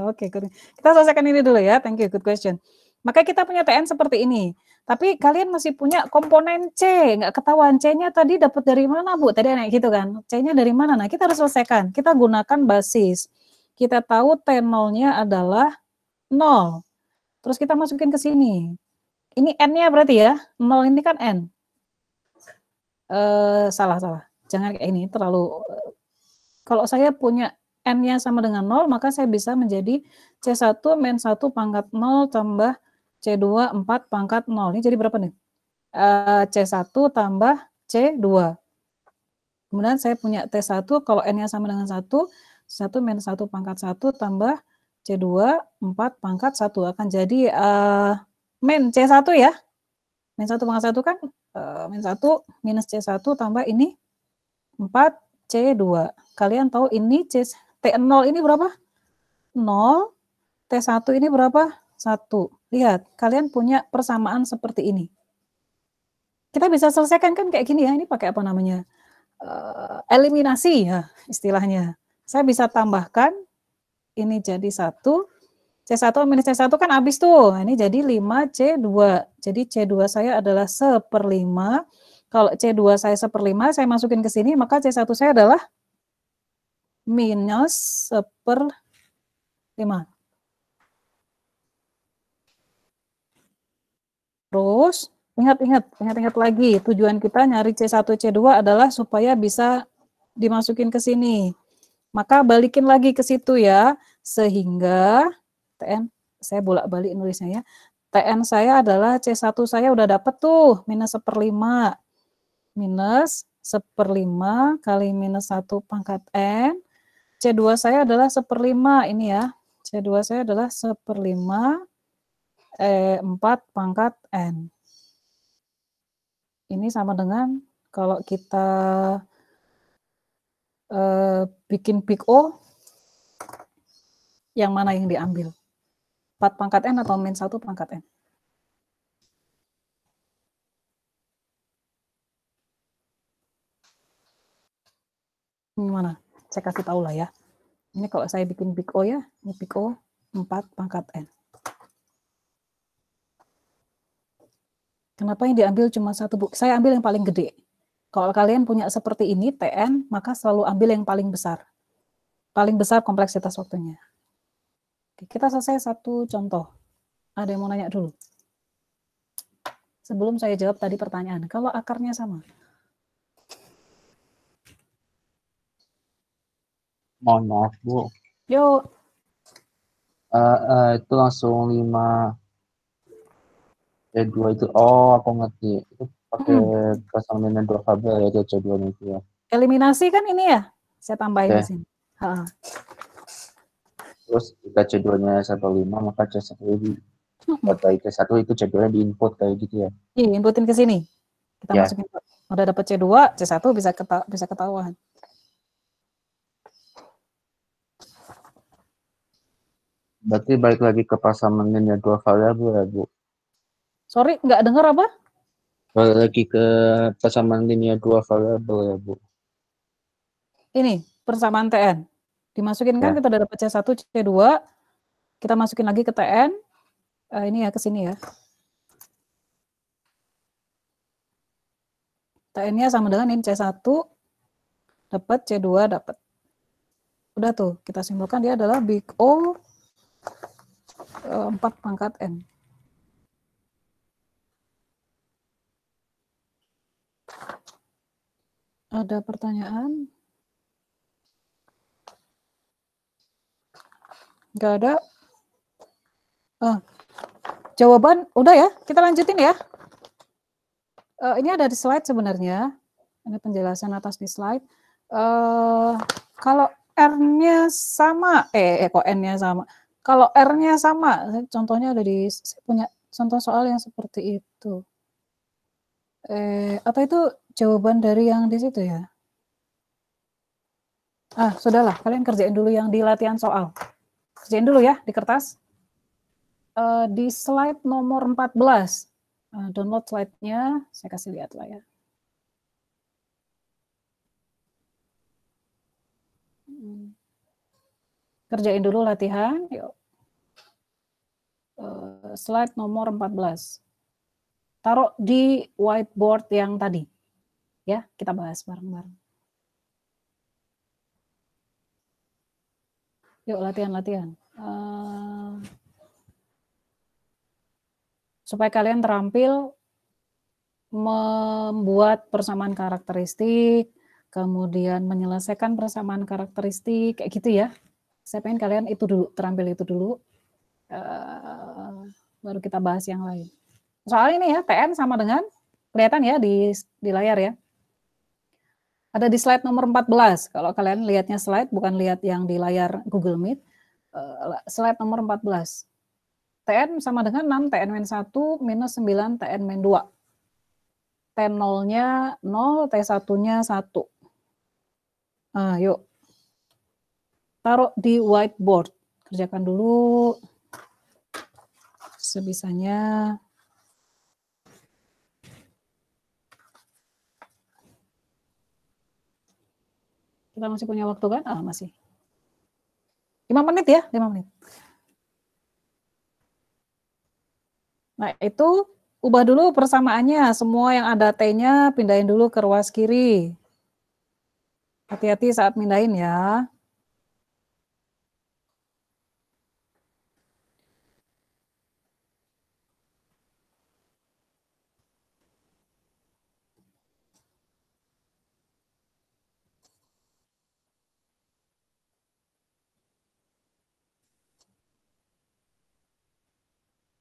Oke. Kita selesaikan ini dulu ya. Thank you. Good question. Maka kita punya TN seperti ini. Tapi kalian masih punya komponen C. Nggak ketahuan. C-nya tadi dapat dari mana, Bu? Tadi naik gitu kan. C-nya dari mana? Nah, kita harus selesaikan. Kita gunakan basis. Kita tahu T0-nya adalah 0. Terus kita masukin ke sini. Ini N-nya berarti ya. 0 ini kan N. Salah. Jangan kayak ini, terlalu. Kalau saya punya N-nya sama dengan 0, maka saya bisa menjadi C1 min 1 pangkat 0 tambah C2 4 pangkat 0. Ini jadi berapa nih? C1 tambah C2. Kemudian saya punya T1, kalau N-nya sama dengan 1, 1 min 1 pangkat 1 tambah C2 4 pangkat 1. Akan jadi min C1 ya. Min 1 pangkat 1 kan min 1 minus C1 tambah ini 4 C2. Kalian tahu ini T0 ini berapa? 0. T1 ini berapa? 1. Lihat, kalian punya persamaan seperti ini. Kita bisa selesaikan kan kayak gini ya. Ini pakai apa namanya? Eliminasi ya istilahnya. Saya bisa tambahkan ini jadi 1. C1 minus C1 kan habis tuh. Ini jadi 5C2. Jadi C2 saya adalah 1/5. Kalau C2 saya 1/5, saya masukin ke sini, maka C1 saya adalah minus 1/5. Terus, ingat lagi, tujuan kita nyari C1, C2 adalah supaya bisa dimasukin ke sini. Maka balikin lagi ke situ ya, sehingga TN, saya bolak-balik nulisnya ya, TN saya adalah C1 saya udah dapet tuh, minus 1/5. Minus 1/5 kali minus 1 pangkat N. C2 saya adalah 1/5 ini ya. C2 saya adalah 1/5 4 pangkat N. Ini sama dengan kalau kita bikin big O, yang mana yang diambil? 4 pangkat N atau min 1 pangkat N? Gimana? Saya kasih tahu lah ya. Ini kalau saya bikin big O ya, ini big O 4 pangkat N. Kenapa yang diambil cuma 1, Bu? Saya ambil yang paling gede. Kalau kalian punya seperti ini, TN, maka selalu ambil yang paling besar. Paling besar kompleksitas waktunya. Oke, kita selesai satu contoh. Ada yang mau nanya dulu? Sebelum saya jawab tadi pertanyaan, kalau akarnya sama. Mohon maaf, Bu. Yuk. Itu langsung 5 C2 itu, oh aku ngerti. Itu pakai pasangan dengan 2 variabel ya, C2 itu ya. Eliminasi kan ini ya, saya tambahin di Oke. sini. Ha. Terus jika C2-nya 15, maka C1 C1 itu C2-nya di input kayak gitu ya. Iya, inputin ke sini. Kita Ya. masukin, udah dapat C2, C1 bisa ketahuan. Berarti balik lagi ke pasangan dengan 2 variabel ya, Bu. Sorry, nggak dengar apa? Balik lagi ke persamaan linear 2 variabel ya, Bu. Ini, persamaan TN. Dimasukin kan, Ya. kita udah dapat C1, C2, kita masukin lagi ke TN, ini ya, ke sini ya. TN-nya sama dengan ini C1, dapat C2, dapat. Udah tuh, kita simpulkan dia adalah big O 4 pangkat N. Ada pertanyaan? Nggak ada? Jawaban udah ya, kita lanjutin ya. Ini ada di slide sebenarnya. Ini penjelasan atas di slide. Kalau R-nya sama, kok N-nya sama. Kalau R-nya sama, contohnya ada di, saya punya contoh soal yang seperti itu. Apa itu jawaban dari yang di situ ya? Sudahlah, kalian kerjain dulu yang di latihan soal. Kerjain dulu ya di kertas. Di slide nomor 14. Download slide-nya, saya kasih lihat lah ya. Kerjain dulu latihan, yuk. Slide nomor 14. Taruh di whiteboard yang tadi. Ya, kita bahas bareng-bareng. Yuk, latihan-latihan. Supaya kalian terampil membuat persamaan karakteristik, kemudian menyelesaikan persamaan karakteristik, kayak gitu ya. Saya pengen kalian itu dulu, terampil itu dulu, baru kita bahas yang lain. Soal ini ya, TN sama dengan, kelihatan ya di layar ya. Ada di slide nomor 14, kalau kalian lihatnya slide, bukan lihat yang di layar Google Meet, slide nomor 14. TN sama dengan 6 TN-1 minus 9 TN-2. T0-nya 0, T1-nya 1. Yuk. Taruh di whiteboard. Kerjakan dulu. Sebisanya. Kita masih punya waktu kan? Masih. 5 menit ya, 5 menit. Nah, itu ubah dulu persamaannya. Semua yang ada T-nya pindahin dulu ke ruas kiri. Hati-hati saat pindahin ya.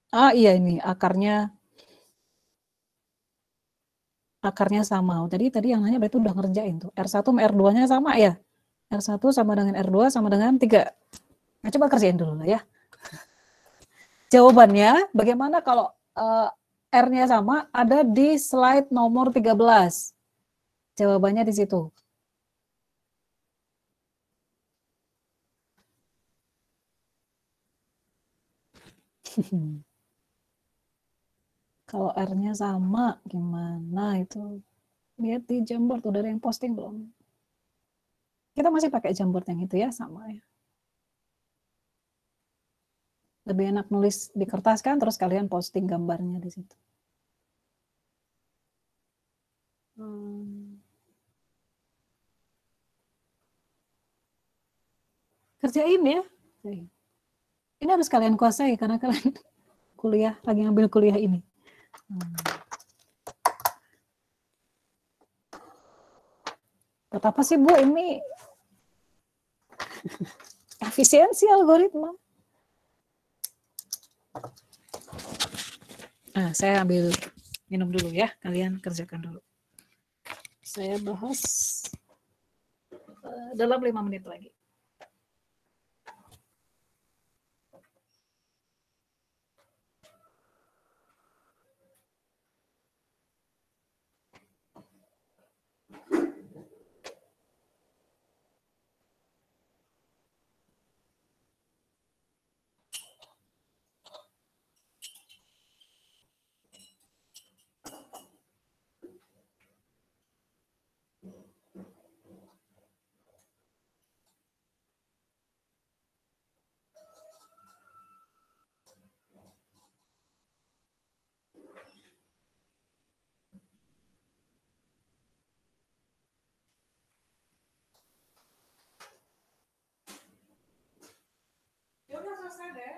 Iya ini akarnya sama. Tadi yang nanya berarti udah ngerjain tuh. R1 sama R2-nya sama ya? R1 sama dengan R2 sama dengan 3. Nah, coba kerjain dulu lah ya. Jawabannya bagaimana kalau R-nya sama ada di slide nomor 13. Jawabannya di situ. Kalau R-nya sama, gimana itu? Lihat di Jamboard, udah ada yang posting belum? Kita masih pakai Jamboard yang itu ya, sama ya. Lebih enak nulis di kertas kan, terus kalian posting gambarnya di situ. Kerjain ya. Ini harus kalian kuasai karena kalian kuliah, lagi ngambil kuliah ini. Kata apa sih Bu, ini efisiensi algoritma. Nah, saya ambil minum dulu ya, kalian kerjakan dulu. Saya bahas dalam 5 menit lagi. Udah selesai deh.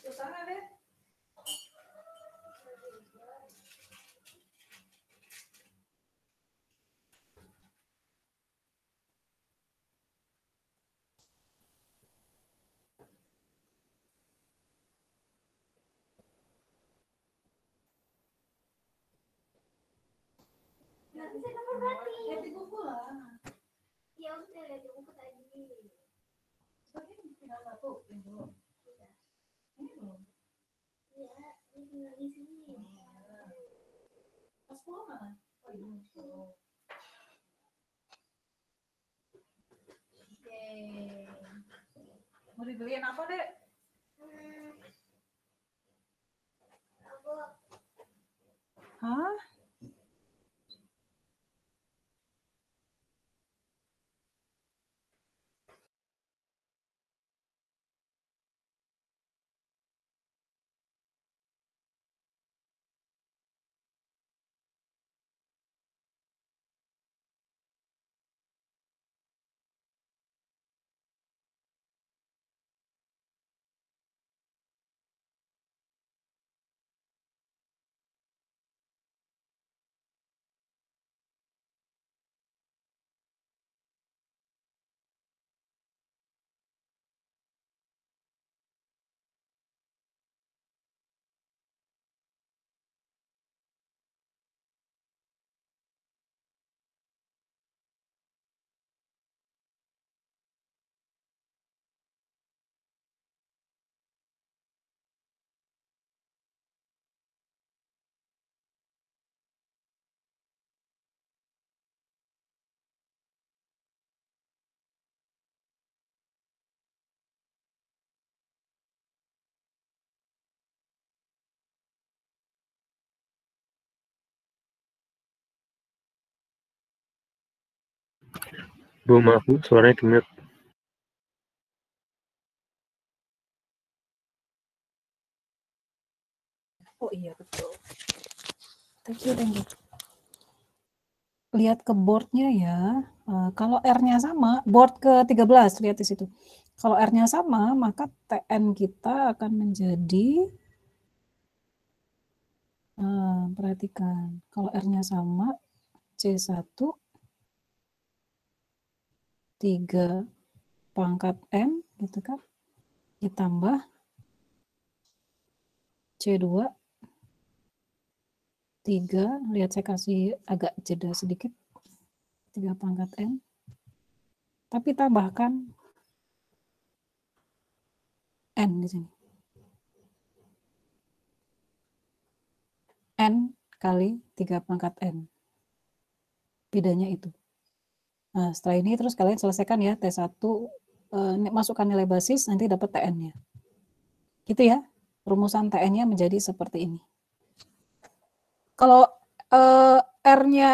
Selesai deh. Lihat di buku lah. Ya udah lihat di buku tadi. Tinggal satu, yang belum. Ini belum. Ya, ini tinggal di sini. Pas pulang mana? Oh, ini. Oke. Mau dibeliin apa, Dek? Aku Hah? Bu, maaf Bu, suaranya di-mute. Oh iya, betul. Thank you, thank you. Lihat ke boardnya ya. Kalau R-nya sama, board ke-13, lihat di situ. Kalau R-nya sama, maka TN kita akan menjadi, perhatikan, kalau R-nya sama, C1, 3 pangkat N, gitu kan, ditambah C2, 3, lihat saya kasih agak jeda sedikit, 3 pangkat N, tapi tambahkan N di sini. N kali 3 pangkat N. Bedanya itu. Nah, setelah ini terus kalian selesaikan ya T1, masukkan nilai basis, nanti dapat TN-nya. Gitu ya, rumusan TN-nya menjadi seperti ini. Kalau R-nya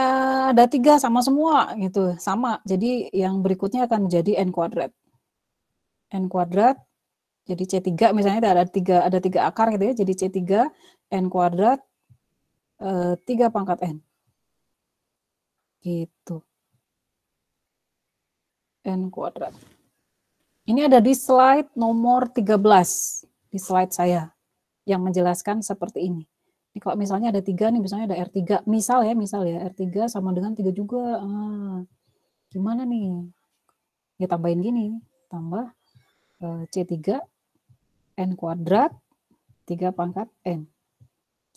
ada 3 sama semua gitu, sama. Jadi yang berikutnya akan menjadi N kuadrat. N kuadrat, jadi C3 misalnya ada 3 akar gitu ya, jadi C3 N kuadrat 3 pangkat N. Gitu. N kuadrat. Ini ada di slide nomor 13, di slide saya, yang menjelaskan seperti ini. Ini kalau misalnya ada 3 nih, misalnya ada R3, misal ya, R3 sama dengan 3 juga. Gimana nih? Ya tambahin gini, tambah C3 N kuadrat 3 pangkat N.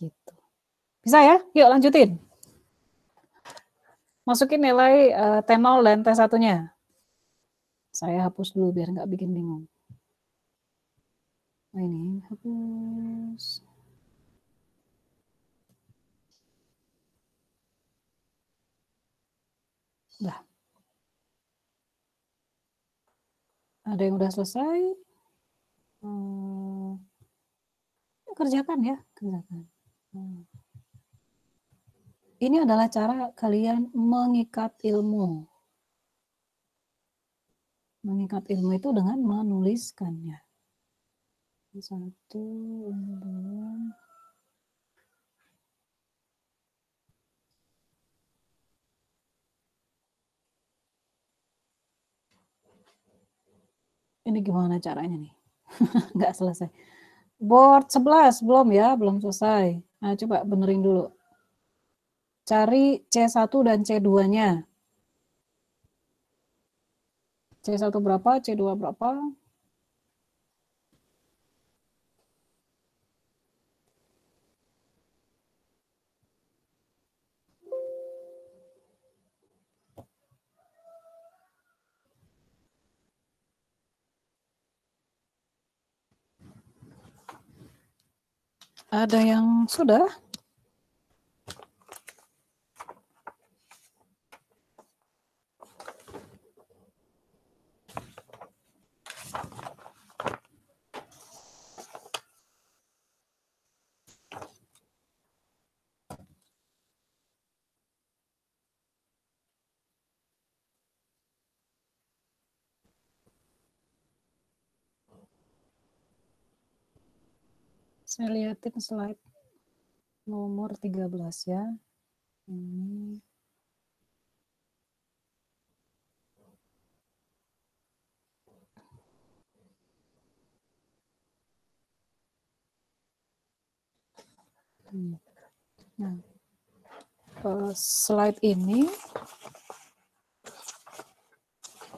Gitu. Bisa ya? Yuk lanjutin. Masukin nilai T0 dan T1-nya. Saya hapus dulu biar nggak bikin bingung. Nah, ini hapus. Udah. Ada yang udah selesai? Kerjakan ya, kerjakan. Ini adalah cara kalian mengikat ilmu. Mengikat ilmu itu dengan menuliskannya. Satu, dua. Ini gimana caranya nih? Nggak selesai. Board 11 belum ya, belum selesai. Nah, coba benerin dulu. Cari C1 dan C2-nya. C1 berapa, C2 berapa? Ada yang sudah? Saya lihatin slide nomor 13 ya. Ini. Nah, slide ini,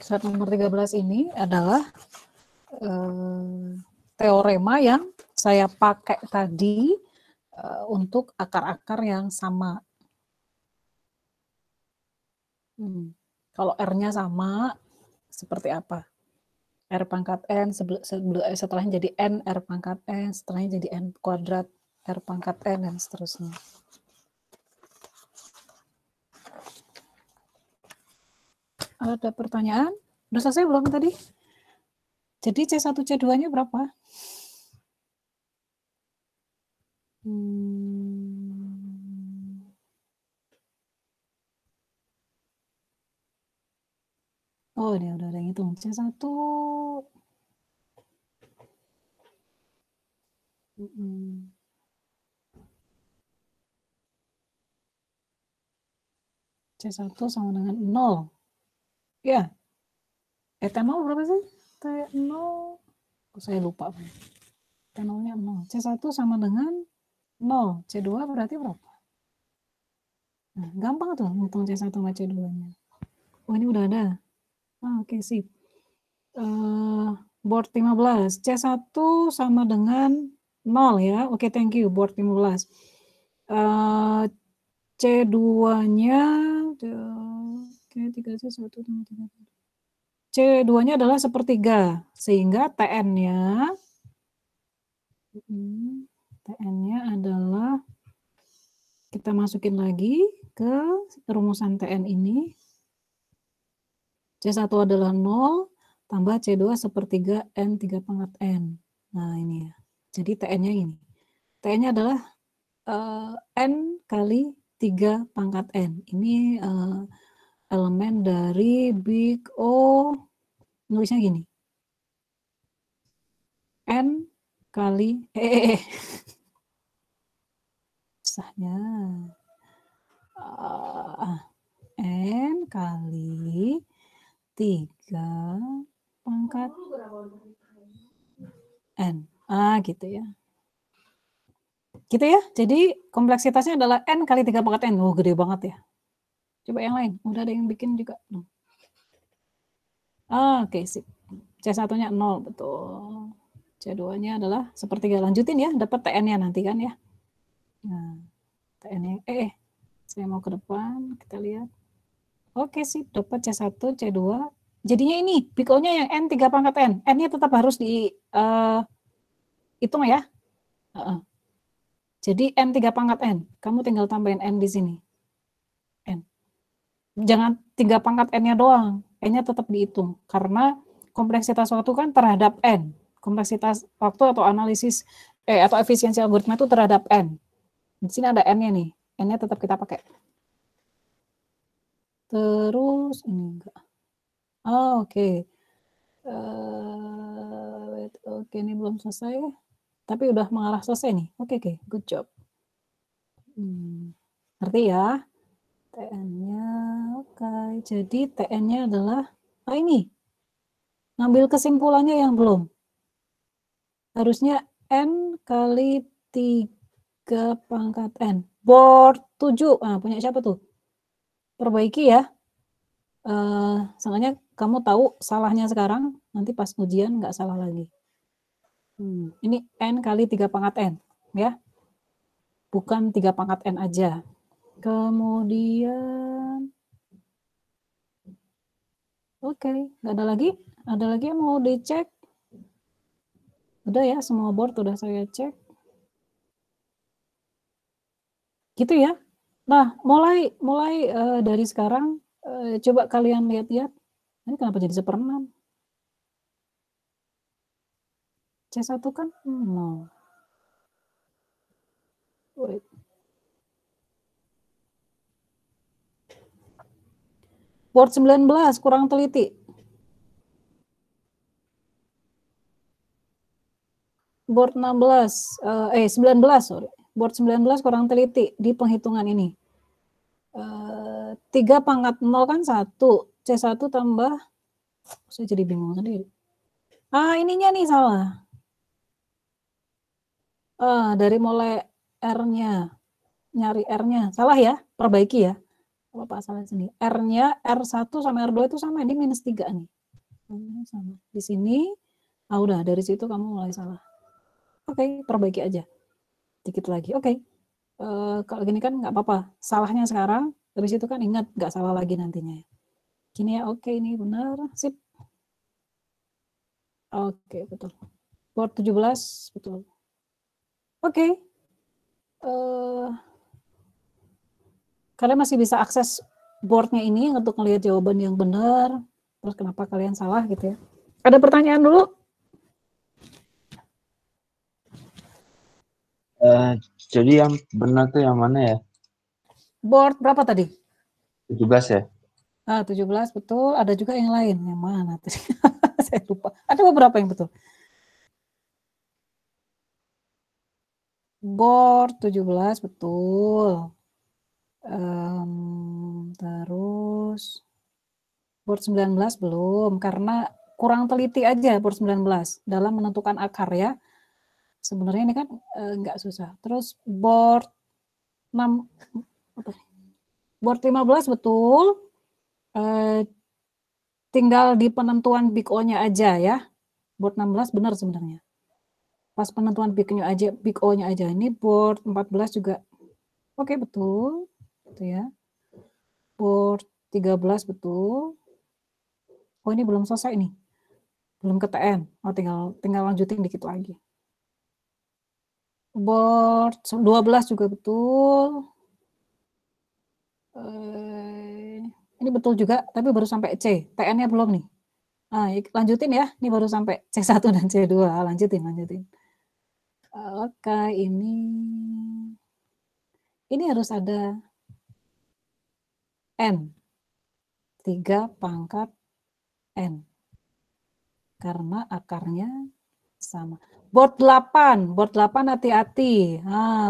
slide nomor 13 ini adalah teorema yang saya pakai tadi untuk akar-akar yang sama. Kalau R-nya sama, seperti apa? R pangkat N, setelahnya jadi N, R pangkat N, setelahnya jadi N kuadrat, R pangkat N, dan seterusnya. Ada pertanyaan? Udah selesai belum tadi? Jadi C1, C2-nya berapa? Oh, ini udah ada yang hitung. C1. C1 sama dengan 0. Ya. T0 berapa sih? T0. Saya lupa. T0-nya 0. C1 sama dengan 0. C2 berarti berapa? Nah, gampang tuh ngitung C1 sama C2-nya. Oh, ini udah ada. Oke, sip. Board 15. C1 sama dengan 0 ya. Oke, thank you. Board 15. C2-nya C2-nya adalah sepertiga, sehingga TN-nya adalah, kita masukin lagi ke rumusan TN ini. C1 adalah 0, tambah C2 sepertiga N 3 pangkat N. Nah ini ya, jadi TN-nya ini. TN-nya adalah N kali 3 pangkat N. Ini elemen dari big O, nulisnya gini. N kali, susahnya. N kali 3 pangkat N. Gitu ya. Gitu ya. Jadi kompleksitasnya adalah N kali 3 pangkat N. Oh, gede banget ya. Coba yang lain. Udah ada yang bikin juga. Oke, sip. C1-nya 0, betul. C2-nya adalah sepertiga. Lanjutin ya, dapat TN-nya nanti kan ya. Nah, TN-nya, saya mau ke depan, kita lihat. Oke sih, dapat C1, C2. Jadinya ini, big O-nya yang N 3 pangkat N. N-nya tetap harus di hitung ya. Jadi N 3 pangkat N. Kamu tinggal tambahin N di sini. N. Jangan 3 pangkat N-nya doang. N-nya tetap dihitung. Karena kompleksitas waktu kan terhadap N. Kompleksitas waktu atau analisis atau efisiensi algoritma itu terhadap N. Di sini ada N-nya nih. N-nya tetap kita pakai. Terus ini enggak. Oke. Oke, ini belum selesai. Tapi udah mengarah selesai nih. Oke, good job. Ngerti ya? TN-nya, oke. Jadi TN-nya adalah, ini. Ngambil kesimpulannya yang belum. Harusnya N kali 3 pangkat N. Board 7. Punya siapa tuh? Perbaiki ya. Seenggaknya kamu tahu salahnya sekarang, nanti pas ujian nggak salah lagi. Ini N kali 3 pangkat N. Ya. Bukan 3 pangkat N aja. Kemudian, oke, nggak ada lagi. Ada lagi yang mau dicek? Udah ya, semua board udah saya cek. Gitu ya. Nah, mulai dari sekarang, coba kalian lihat-lihat. Ini kenapa jadi 1/6? C1 kan 0. Wait. Board 19 kurang teliti. Board 19, sorry. Board 19 kurang teliti di penghitungan ini. 3 pangkat 0 kan 1. C1 tambah, saya jadi bingung sendiri. Ininya nih salah. Dari mulai R-nya, nyari R-nya. Salah ya, perbaiki ya. Bapak salah sini. R-nya, R1 sama R2 itu sama, ini -3 nih. Sama. Di sini, udah dari situ kamu mulai salah. Oke, perbaiki aja. Dikit lagi. Oke. Kalau gini kan nggak apa-apa. Salahnya sekarang, dari situ kan ingat nggak salah lagi nantinya. Gini ya, oke ini benar. Sip. Oke, betul. Board 17, betul. Oke. Kalian masih bisa akses boardnya ini untuk melihat jawaban yang benar. Terus kenapa kalian salah gitu ya. Ada pertanyaan dulu? Jadi yang benar tuh yang mana ya? Board berapa tadi? 17 ya? 17 betul. Ada juga yang lain. Yang mana tadi? Saya lupa. Ada beberapa yang betul. Board 17 betul. Terus board 19 belum, karena kurang teliti aja board 19 dalam menentukan akar ya. Sebenarnya ini kan nggak susah. Terus board 6, board 15 betul. Tinggal di penentuan big O-nya aja ya. Board 16 benar sebenarnya. Pas penentuan big O-nya aja. Ini board 14 juga. Oke, betul. Gitu ya. Board 13 betul. Oh, ini belum selesai nih. Belum ke TN. Tinggal lanjutin dikit lagi. Board 12 juga betul. Ini betul juga, tapi baru sampai C. TN-nya belum nih. Lanjutin ya. Ini baru sampai C1 dan C2. Lanjutin. Oke, ini harus ada N. 3 pangkat N. Karena akarnya sama. Board 8 hati-hati.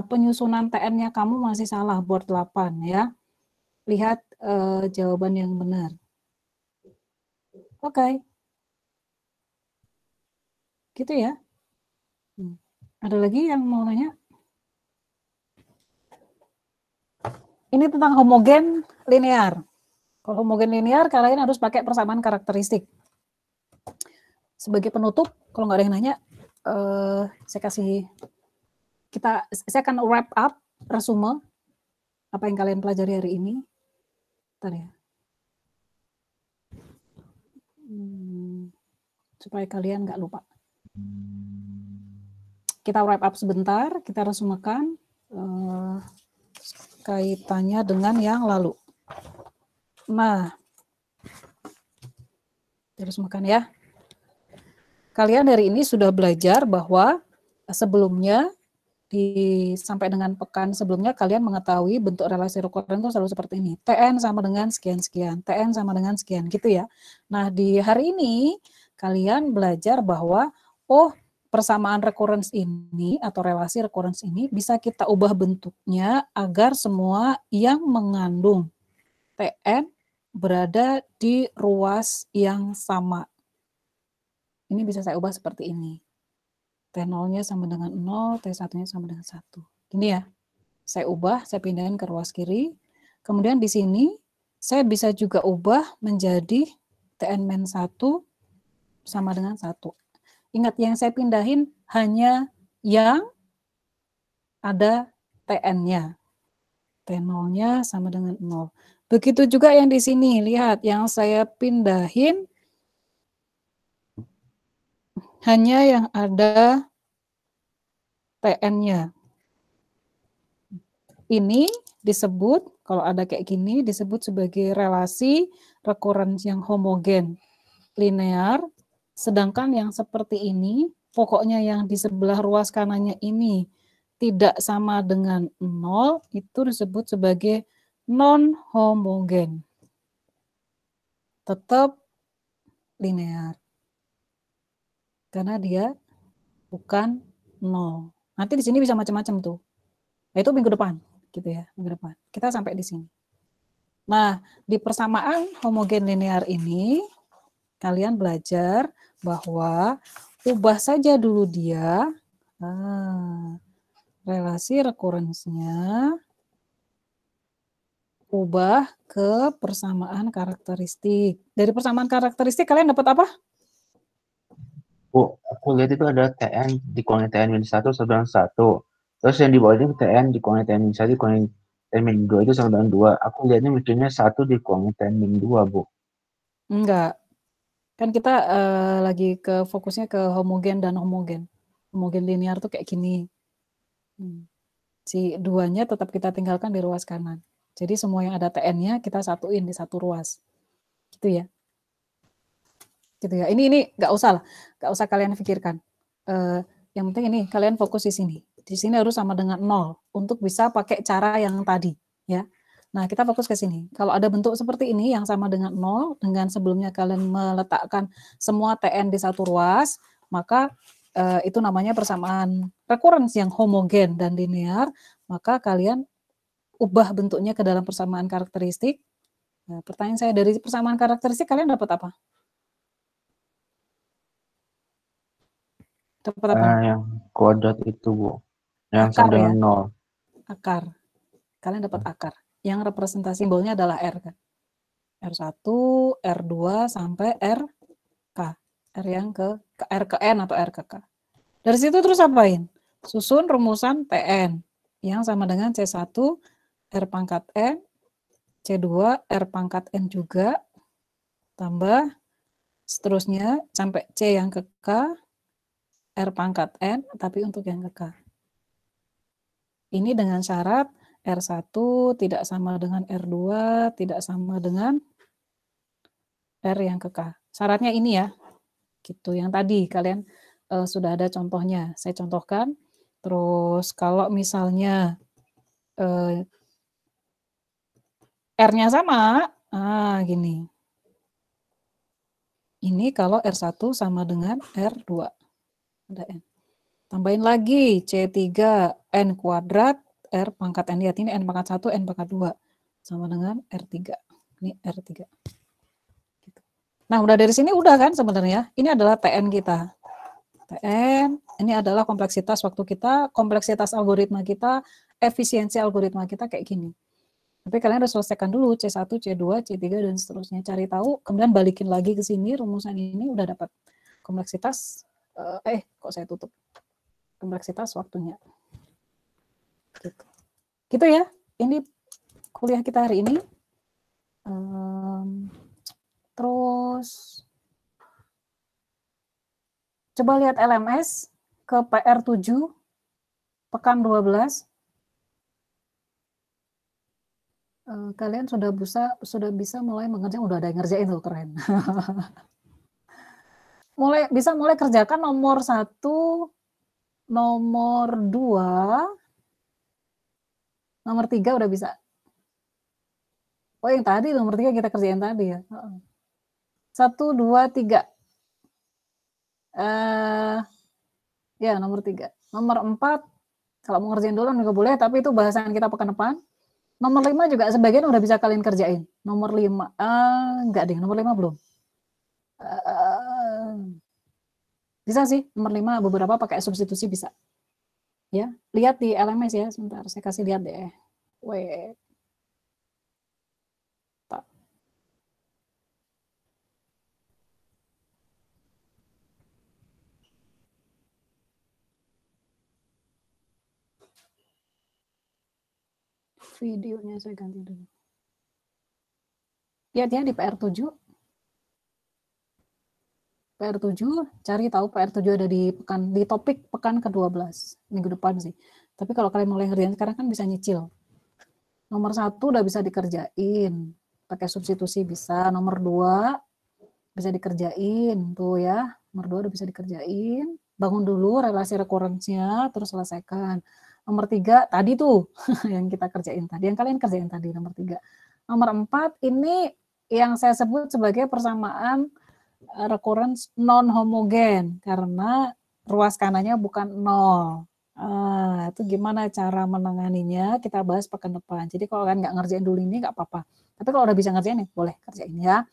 Penyusunan TN-nya kamu masih salah, board 8 ya. Lihat jawaban yang benar. Oke. Gitu ya. Ada lagi yang mau nanya? Ini tentang homogen linear. Kalau homogen linear, kalian harus pakai persamaan karakteristik. Sebagai penutup, kalau nggak ada yang nanya, saya akan wrap up resume apa yang kalian pelajari hari ini. Bentar ya. Supaya kalian nggak lupa. Kita wrap up sebentar, kita resumekan kaitannya dengan yang lalu. Nah, diresumekan ya. Kalian hari ini sudah belajar bahwa sebelumnya sampai dengan pekan sebelumnya kalian mengetahui bentuk relasi rekuren itu selalu seperti ini. TN sama dengan sekian-sekian, TN sama dengan sekian gitu ya. Nah, di hari ini kalian belajar bahwa persamaan recurrence ini atau relasi recurrence ini bisa kita ubah bentuknya agar semua yang mengandung TN berada di ruas yang sama. Ini bisa saya ubah seperti ini. T0-nya sama dengan 0, T1-nya sama dengan 1. Ini ya, saya ubah, saya pindahin ke ruas kiri. Kemudian di sini, saya bisa juga ubah menjadi TN-1 sama dengan 1. Ingat, yang saya pindahin hanya yang ada TN-nya. T0-nya sama dengan 0. Begitu juga yang di sini, lihat, yang saya pindahin hanya yang ada TN-nya. Ini disebut, kalau ada kayak gini, disebut sebagai relasi recurrence yang homogen, linear, sedangkan yang seperti ini, pokoknya yang di sebelah ruas kanannya ini tidak sama dengan 0, itu disebut sebagai non-homogen. Tetap linear. Karena dia bukan 0. Nanti di sini bisa macam-macam tuh. Nah, itu minggu depan, gitu ya, minggu depan. Kita sampai di sini. Nah, di persamaan homogen linear ini, kalian belajar bahwa ubah saja dulu dia, relasi recurrence-nya, ubah ke persamaan karakteristik. Dari persamaan karakteristik kalian dapat apa? Aku lihat itu ada TN dikurangi TN-1 sama dengan 1. Terus yang di bawah itu TN dikurangi TN-1 dikurangi TN-2 itu sama dengan 2. Aku lihatnya mikirnya 1 dikurangi TN-2, Bu. Enggak. Kan kita lagi ke fokusnya ke homogen dan homogen. Homogen linear tuh kayak gini. Si 2-nya tetap kita tinggalkan di ruas kanan. Jadi semua yang ada TN-nya kita satuin di satu ruas. Gitu ya. Gitu ya. Ini nggak usah lah, nggak usah kalian pikirkan. Yang penting ini kalian fokus di sini. Di sini harus sama dengan 0 untuk bisa pakai cara yang tadi, ya. Nah, kita fokus ke sini. Kalau ada bentuk seperti ini yang sama dengan 0, dengan sebelumnya kalian meletakkan semua TN di satu ruas, maka itu namanya persamaan recurrence yang homogen dan linear, maka kalian ubah bentuknya ke dalam persamaan karakteristik. Nah, pertanyaan saya, dari persamaan karakteristik kalian dapat apa? Dapat apa? Yang kuadrat itu, Bu. Yang Akar sama dengan ya? 0. Akar. Kalian dapat akar. Yang representasi simbolnya adalah R kan? R1, R2 sampai RK. R yang ke R ke N atau R ke K. Dari situ terus apain? Susun rumusan TN yang sama dengan C1 R pangkat N, C2 R pangkat N juga, tambah seterusnya sampai C yang ke K, R pangkat N, tapi untuk yang ke K. Ini dengan syarat R1 tidak sama dengan R2, tidak sama dengan R yang ke K. Syaratnya ini ya, gitu. Yang tadi kalian sudah ada contohnya. Saya contohkan. Terus kalau misalnya R-nya sama, gini. Ini kalau R1 sama dengan R2. Ada N. Tambahin lagi C3 N kuadrat R pangkat N. Lihat ini N pangkat 1, N pangkat 2. Sama dengan R3. Ini R3. Gitu. Nah, udah dari sini udah kan sebenarnya. Ini adalah TN kita. TN, ini adalah kompleksitas waktu kita, kompleksitas algoritma kita, efisiensi algoritma kita kayak gini. Tapi kalian harus selesaikan dulu C1, C2, C3, dan seterusnya. Cari tahu, kemudian balikin lagi ke sini, rumusan ini udah dapat kompleksitas kok saya tutup kompleksitas waktunya. Gitu ya. Ini kuliah kita hari ini. Terus coba lihat LMS ke PR 7 pekan 12. Kalian sudah bisa mulai mengerjakan, udah ada yang ngerjain tuh, keren. Bisa mulai kerjakan nomor 1, nomor 2, nomor 3 udah bisa. Oh, yang tadi nomor 3 kita kerjain tadi ya. 1, 2, 3. Ya, nomor 3. Nomor 4, kalau mau ngerjain dulu juga boleh, tapi itu bahasan kita pekan depan. Nomor 5 juga sebagian udah bisa kalian kerjain. Nomor 5, enggak deh, nomor 5 belum. Bisa sih, nomor 5 beberapa pakai substitusi bisa. Ya, lihat di LMS ya, sebentar, saya kasih lihat deh. Wait. Videonya saya ganti dulu. Lihat ya di PR7. PR7, cari tahu PR7 ada di topik pekan ke-12 minggu depan sih. Tapi kalau kalian mulai ngerjain sekarang kan bisa nyicil. Nomor 1 udah bisa dikerjain, pakai substitusi bisa. Nomor 2 bisa dikerjain tuh ya. Nomor 2 udah bisa dikerjain. Bangun dulu relasi recurrence-nya, terus selesaikan. Nomor 3 tadi tuh yang kita kerjain tadi, yang kalian kerjain tadi nomor 3. Nomor 4 ini yang saya sebut sebagai persamaan recurrence non homogen karena ruas kanannya bukan 0. Itu gimana cara menanganinya kita bahas pekan depan. Jadi kalau kalian nggak ngerjain dulu ini nggak apa-apa. Tapi kalau udah bisa ngerjain ya boleh kerjain ya.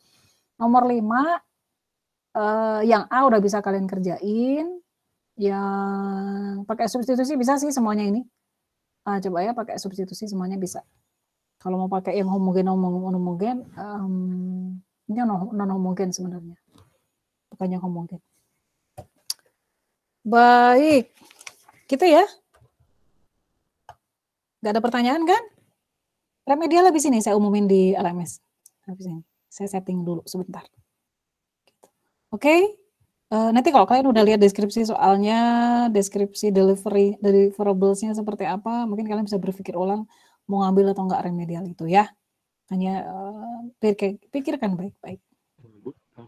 Nomor 5 yang A udah bisa kalian kerjain. Yang pakai substitusi bisa sih semuanya ini. Coba ya pakai substitusi semuanya bisa. Kalau mau pakai yang homogen, ini non homogen sebenarnya, bukan yang homogen. Baik, gitu ya. Gak ada pertanyaan kan? Remedial habis ini saya umumin di LMS. Habis ini saya setting dulu sebentar. Oke. Nanti kalau kalian udah lihat deskripsi soalnya, deskripsi deliverables-nya seperti apa, mungkin kalian bisa berpikir ulang mau ngambil atau enggak remedial itu ya. Hanya pikirkan baik-baik.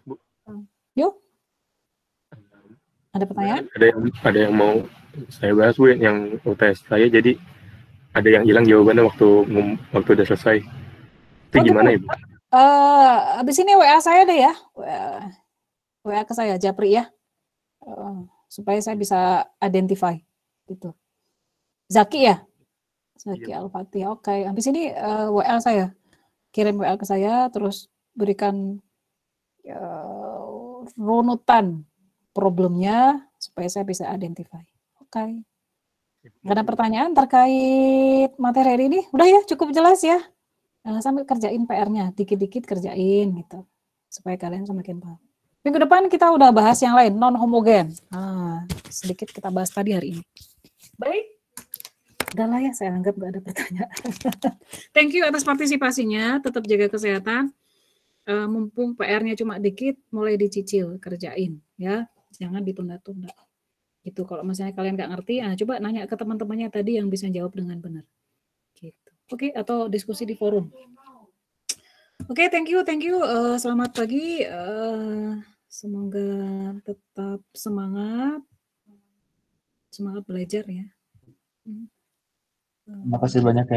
Bu. Yuk. Ada pertanyaan? Ada yang mau saya bahas, Bu, yang UTS saya, jadi ada yang hilang jawabannya waktu udah selesai. Itu gimana, Ibu? Abis ini WA saya deh ya. WA ke saya, Japri ya. Supaya saya bisa identify gitu. Zaki ya? Zaki Al-Fatih. Oke. Habis ini WA saya. Kirim WA ke saya terus berikan runutan problemnya supaya saya bisa identify. Oke. Gak ada pertanyaan terkait materi hari ini? Udah ya, cukup jelas ya. Sambil kerjain PR-nya, dikit-dikit kerjain gitu. Supaya kalian semakin paham. Minggu depan kita udah bahas yang lain, non-homogen. Sedikit kita bahas tadi hari ini. Baik. Udah lah ya, saya anggap gak ada pertanyaan. Thank you atas partisipasinya, tetap jaga kesehatan. Mumpung PR-nya cuma dikit, mulai dicicil, kerjain. Ya, jangan ditunda-tunda. Gitu. Kalau misalnya kalian nggak ngerti, coba nanya ke teman-temannya tadi yang bisa jawab dengan benar. Gitu. Oke, atau diskusi di forum. Oke, thank you. Selamat pagi. Semoga tetap semangat belajar ya. Terima kasih banyak ya.